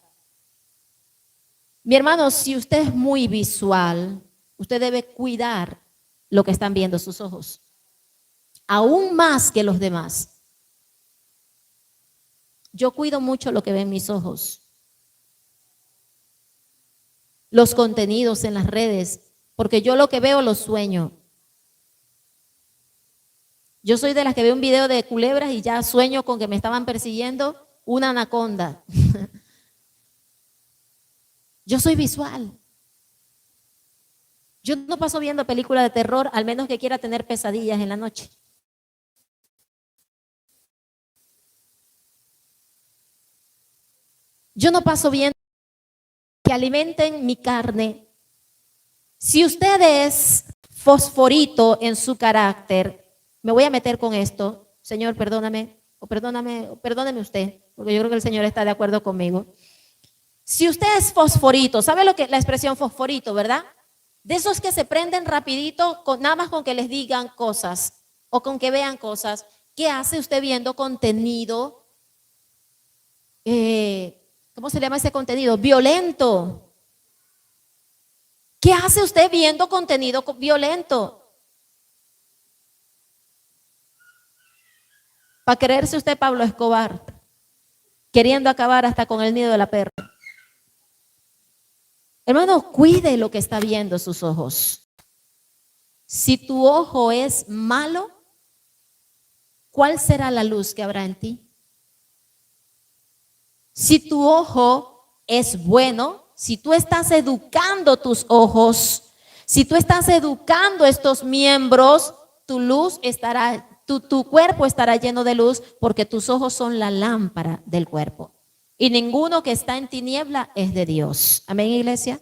Mi hermano, si usted es muy visual, usted debe cuidar lo que están viendo sus ojos, aún más que los demás. Yo cuido mucho lo que ven mis ojos, los contenidos en las redes, porque yo lo que veo lo sueño. Yo soy de las que veo un video de culebras y ya sueño con que me estaban persiguiendo una anaconda. Yo soy visual. Yo no paso viendo películas de terror, al menos que quiera tener pesadillas en la noche. Yo no paso viendo que alimenten mi carne. Si usted es fosforito en su carácter, me voy a meter con esto. Señor, perdóname, o perdóneme usted, porque yo creo que el Señor está de acuerdo conmigo. Si usted es fosforito, ¿sabe lo que la expresión fosforito, verdad? De esos que se prenden rapidito, nada más con que les digan cosas o con que vean cosas. ¿Qué hace usted viendo contenido? ¿Cómo se llama ese contenido? Violento. ¿Qué hace usted viendo contenido violento? Para creerse usted Pablo Escobar, queriendo acabar hasta con el nido de la perra. Hermano, cuide lo que está viendo sus ojos. Si tu ojo es malo, ¿cuál será la luz que habrá en ti? Si tu ojo es bueno, si tú estás educando tus ojos, si tú estás educando estos miembros, tu luz estará, tu cuerpo estará lleno de luz porque tus ojos son la lámpara del cuerpo. Y ninguno que está en tiniebla es de Dios. Amén, iglesia.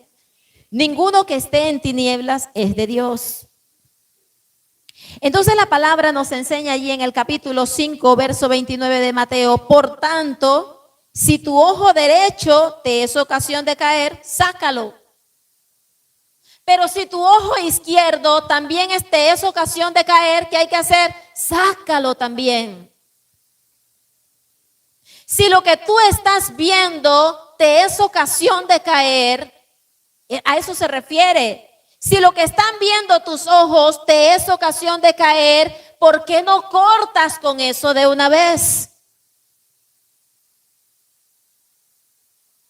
Ninguno que esté en tinieblas es de Dios. Entonces la palabra nos enseña allí en el capítulo 5, verso 29 de Mateo, por tanto, si tu ojo derecho te es ocasión de caer, sácalo. Pero si tu ojo izquierdo también te es ocasión de caer, ¿qué hay que hacer? Sácalo también. Si lo que tú estás viendo te es ocasión de caer, a eso se refiere. Si lo que están viendo tus ojos te es ocasión de caer, ¿por qué no cortas con eso de una vez?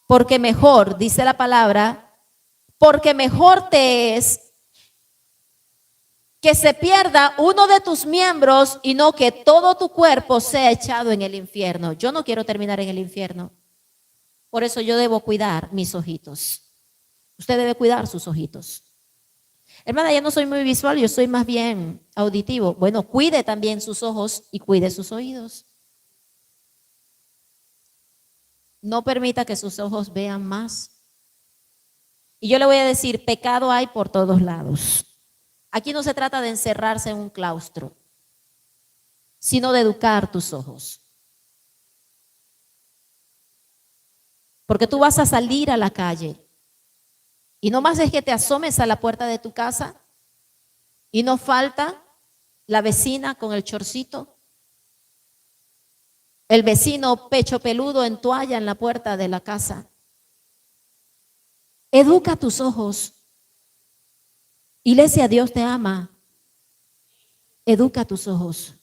Porque mejor, dice la palabra, porque mejor te es que se pierda uno de tus miembros y no que todo tu cuerpo sea echado en el infierno. Yo no quiero terminar en el infierno. Por eso yo debo cuidar mis ojitos. Usted debe cuidar sus ojitos. Hermana, yo no soy muy visual, yo soy más bien auditivo. Bueno, cuide también sus ojos y cuide sus oídos. No permita que sus ojos vean más. Y yo le voy a decir, pecado hay por todos lados. Aquí no se trata de encerrarse en un claustro, sino de educar tus ojos. Porque tú vas a salir a la calle y no más es que te asomes a la puerta de tu casa y no falta la vecina con el chorcito, el vecino pecho peludo en toalla en la puerta de la casa. Educa tus ojos. Iglesia, Dios te ama. Educa tus ojos.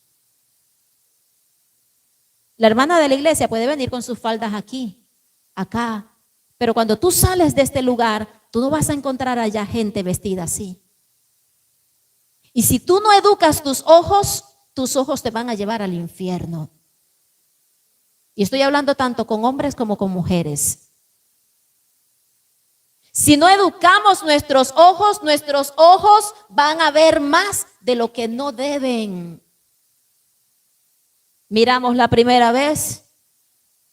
La hermana de la iglesia puede venir con sus faldas aquí, acá, pero cuando tú sales de este lugar, tú no vas a encontrar allá gente vestida así. Y si tú no educas tus ojos te van a llevar al infierno. Y estoy hablando tanto con hombres como con mujeres. Si no educamos nuestros ojos van a ver más de lo que no deben. Miramos la primera vez,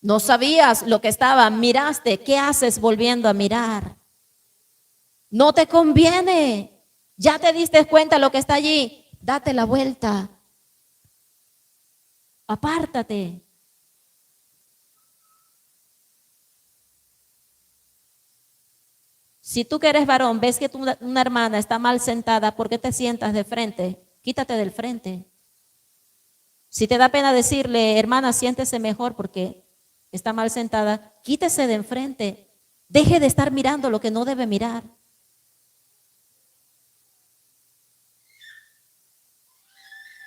no sabías lo que estaba, miraste, ¿qué haces volviendo a mirar? No te conviene, ya te diste cuenta lo que está allí, date la vuelta, apártate. Si tú que eres varón, ves que una hermana está mal sentada, ¿por qué te sientas de frente? Quítate del frente. Si te da pena decirle, hermana, siéntese mejor porque está mal sentada, quítese de enfrente. Deje de estar mirando lo que no debe mirar.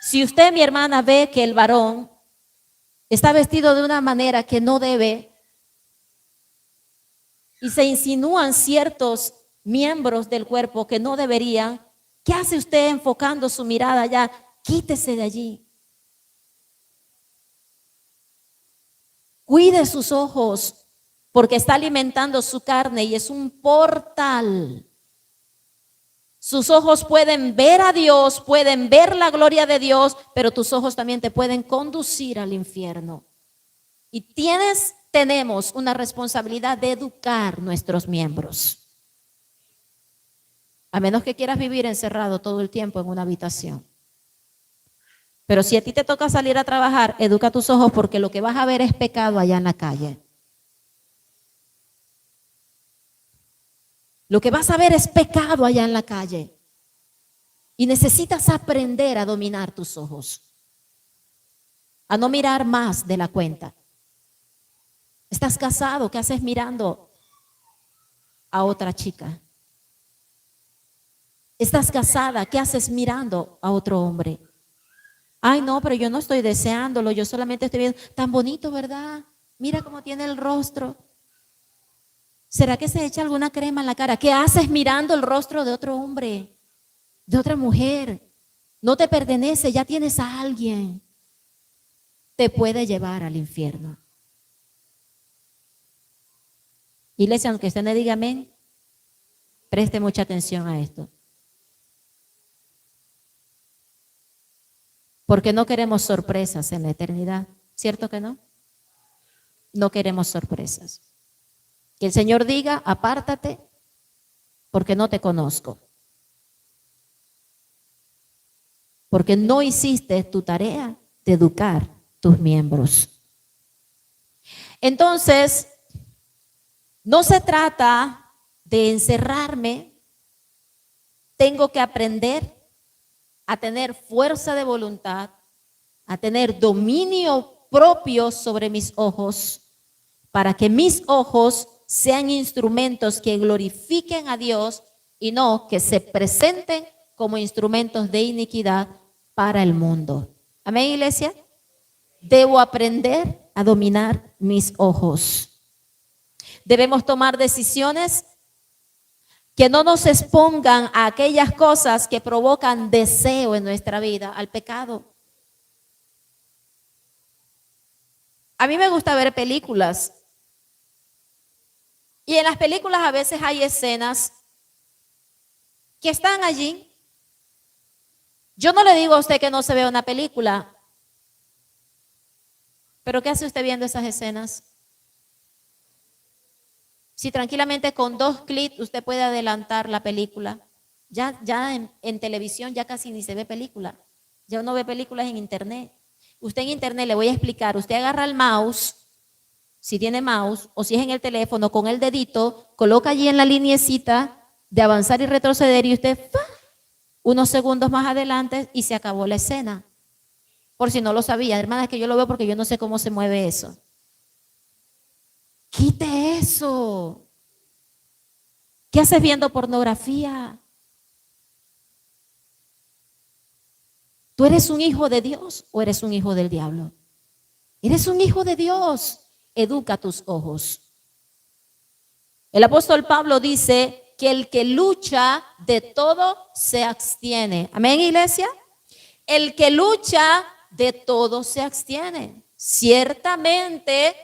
Si usted, mi hermana, ve que el varón está vestido de una manera que no debe y se insinúan ciertos miembros del cuerpo que no deberían, ¿qué hace usted enfocando su mirada allá? Quítese de allí. Cuide sus ojos porque está alimentando su carne y es un portal. Sus ojos pueden ver a Dios, pueden ver la gloria de Dios, pero tus ojos también te pueden conducir al infierno. Y tenemos una responsabilidad de educar nuestros miembros. A menos que quieras vivir encerrado todo el tiempo en una habitación. Pero si a ti te toca salir a trabajar, educa tus ojos porque lo que vas a ver es pecado allá en la calle. Lo que vas a ver es pecado allá en la calle. Y necesitas aprender a dominar tus ojos. A no mirar más de la cuenta. ¿Estás casado? ¿Qué haces mirando a otra chica? ¿Estás casada? ¿Qué haces mirando a otro hombre? Ay, no, pero yo no estoy deseándolo, yo solamente estoy viendo, tan bonito, ¿verdad? Mira cómo tiene el rostro. ¿Será que se echa alguna crema en la cara? ¿Qué haces mirando el rostro de otro hombre, de otra mujer? No te pertenece, ya tienes a alguien. Te puede llevar al infierno. Iglesia, aunque usted no diga amén, preste mucha atención a esto. Porque no queremos sorpresas en la eternidad, ¿cierto que no? No queremos sorpresas. Que el Señor diga, apártate porque no te conozco. Porque no hiciste tu tarea de educar tus miembros. Entonces, no se trata de encerrarme, tengo que aprender a tener fuerza de voluntad, a tener dominio propio sobre mis ojos, para que mis ojos sean instrumentos que glorifiquen a Dios y no que se presenten como instrumentos de iniquidad para el mundo. Amén, iglesia. Debo aprender a dominar mis ojos. Debemos tomar decisiones que no nos expongan a aquellas cosas que provocan deseo en nuestra vida, al pecado. A mí me gusta ver películas. Y en las películas a veces hay escenas que están allí. Yo no le digo a usted que no se vea una película, pero ¿qué hace usted viendo esas escenas? Si tranquilamente con 2 clics usted puede adelantar la película. Ya en televisión ya casi ni se ve película. Ya uno ve películas en internet. Usted en internet, le voy a explicar, usted agarra el mouse, si tiene mouse, o si es en el teléfono, con el dedito, coloca allí en la lineecita de avanzar y retroceder y usted, ¡fa! Unos segundos más adelante y se acabó la escena. Por si no lo sabía, hermana, es que yo lo veo porque yo no sé cómo se mueve eso. Quite eso. ¿Qué haces viendo pornografía? ¿Tú eres un hijo de Dios o eres un hijo del diablo? Eres un hijo de Dios. Educa tus ojos. El apóstol Pablo dice que el que lucha de todo se abstiene. Amén, iglesia. El que lucha de todo se abstiene. Ciertamente,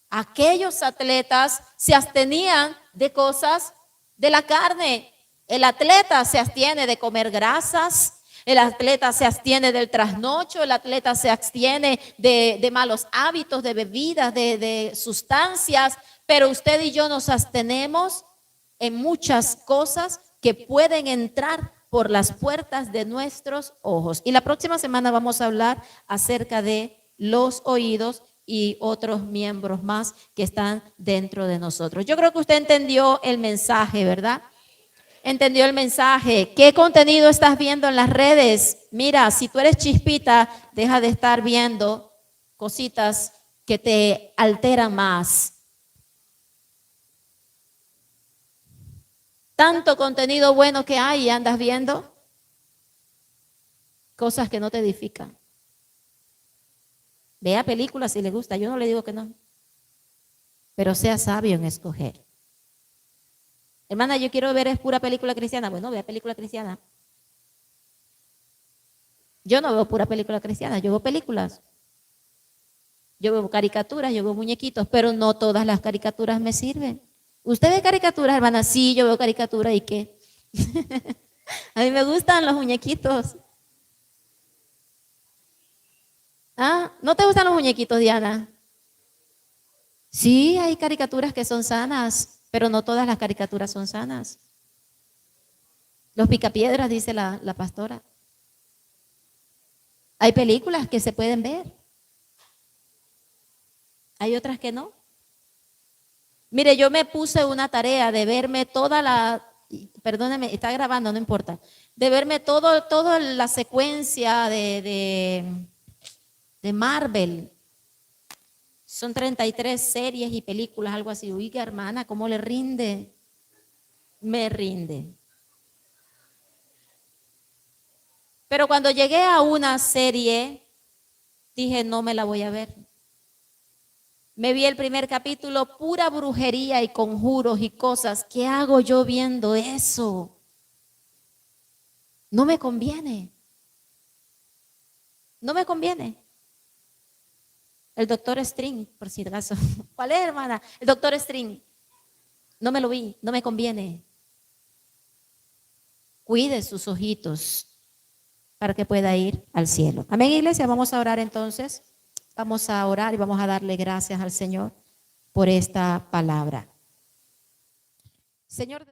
aquellos atletas se abstenían de cosas de la carne. El atleta se abstiene de comer grasas. El atleta se abstiene del trasnocho, el atleta se abstiene de malos hábitos, de bebidas, de sustancias, pero usted y yo nos abstenemos en muchas cosas que pueden entrar por las puertas de nuestros ojos. Y la próxima semana vamos a hablar acerca de los oídos y otros miembros más que están dentro de nosotros. Yo creo que usted entendió el mensaje, ¿verdad? Entendió el mensaje. ¿Qué contenido estás viendo en las redes? Mira, si tú eres chispita, deja de estar viendo cositas que te alteran más. Tanto contenido bueno que hay y andas viendo cosas que no te edifican. Vea películas si le gusta, yo no le digo que no. Pero sea sabio en escoger. Hermana, yo quiero ver es pura película cristiana. Bueno, vea película cristiana. Yo no veo pura película cristiana, yo veo películas. Yo veo caricaturas, yo veo muñequitos, pero no todas las caricaturas me sirven. ¿Usted ve caricaturas, hermana? Sí, yo veo caricaturas, ¿y qué? A mí me gustan los muñequitos. ¿Ah? ¿No te gustan los muñequitos, Diana? Sí, hay caricaturas que son sanas, pero no todas las caricaturas son sanas. Los picapiedras, dice la pastora. Hay películas que se pueden ver. Hay otras que no. Mire, yo me puse una tarea de verme toda la, perdóneme, está grabando, no importa, de verme toda la secuencia de Marvel. Son 33 series y películas, algo así. Oiga, hermana, ¿cómo le rinde? Me rinde. Pero cuando llegué a una serie, dije, no me la voy a ver. Me vi el primer capítulo, pura brujería y conjuros y cosas. ¿Qué hago yo viendo eso? No me conviene. No me conviene. El doctor String, por si acaso. ¿Cuál es, hermana? El doctor String. No me lo vi, no me conviene. Cuide sus ojitos para que pueda ir al cielo. Amén, iglesia. Vamos a orar entonces. Vamos a orar y vamos a darle gracias al Señor por esta palabra. Señor.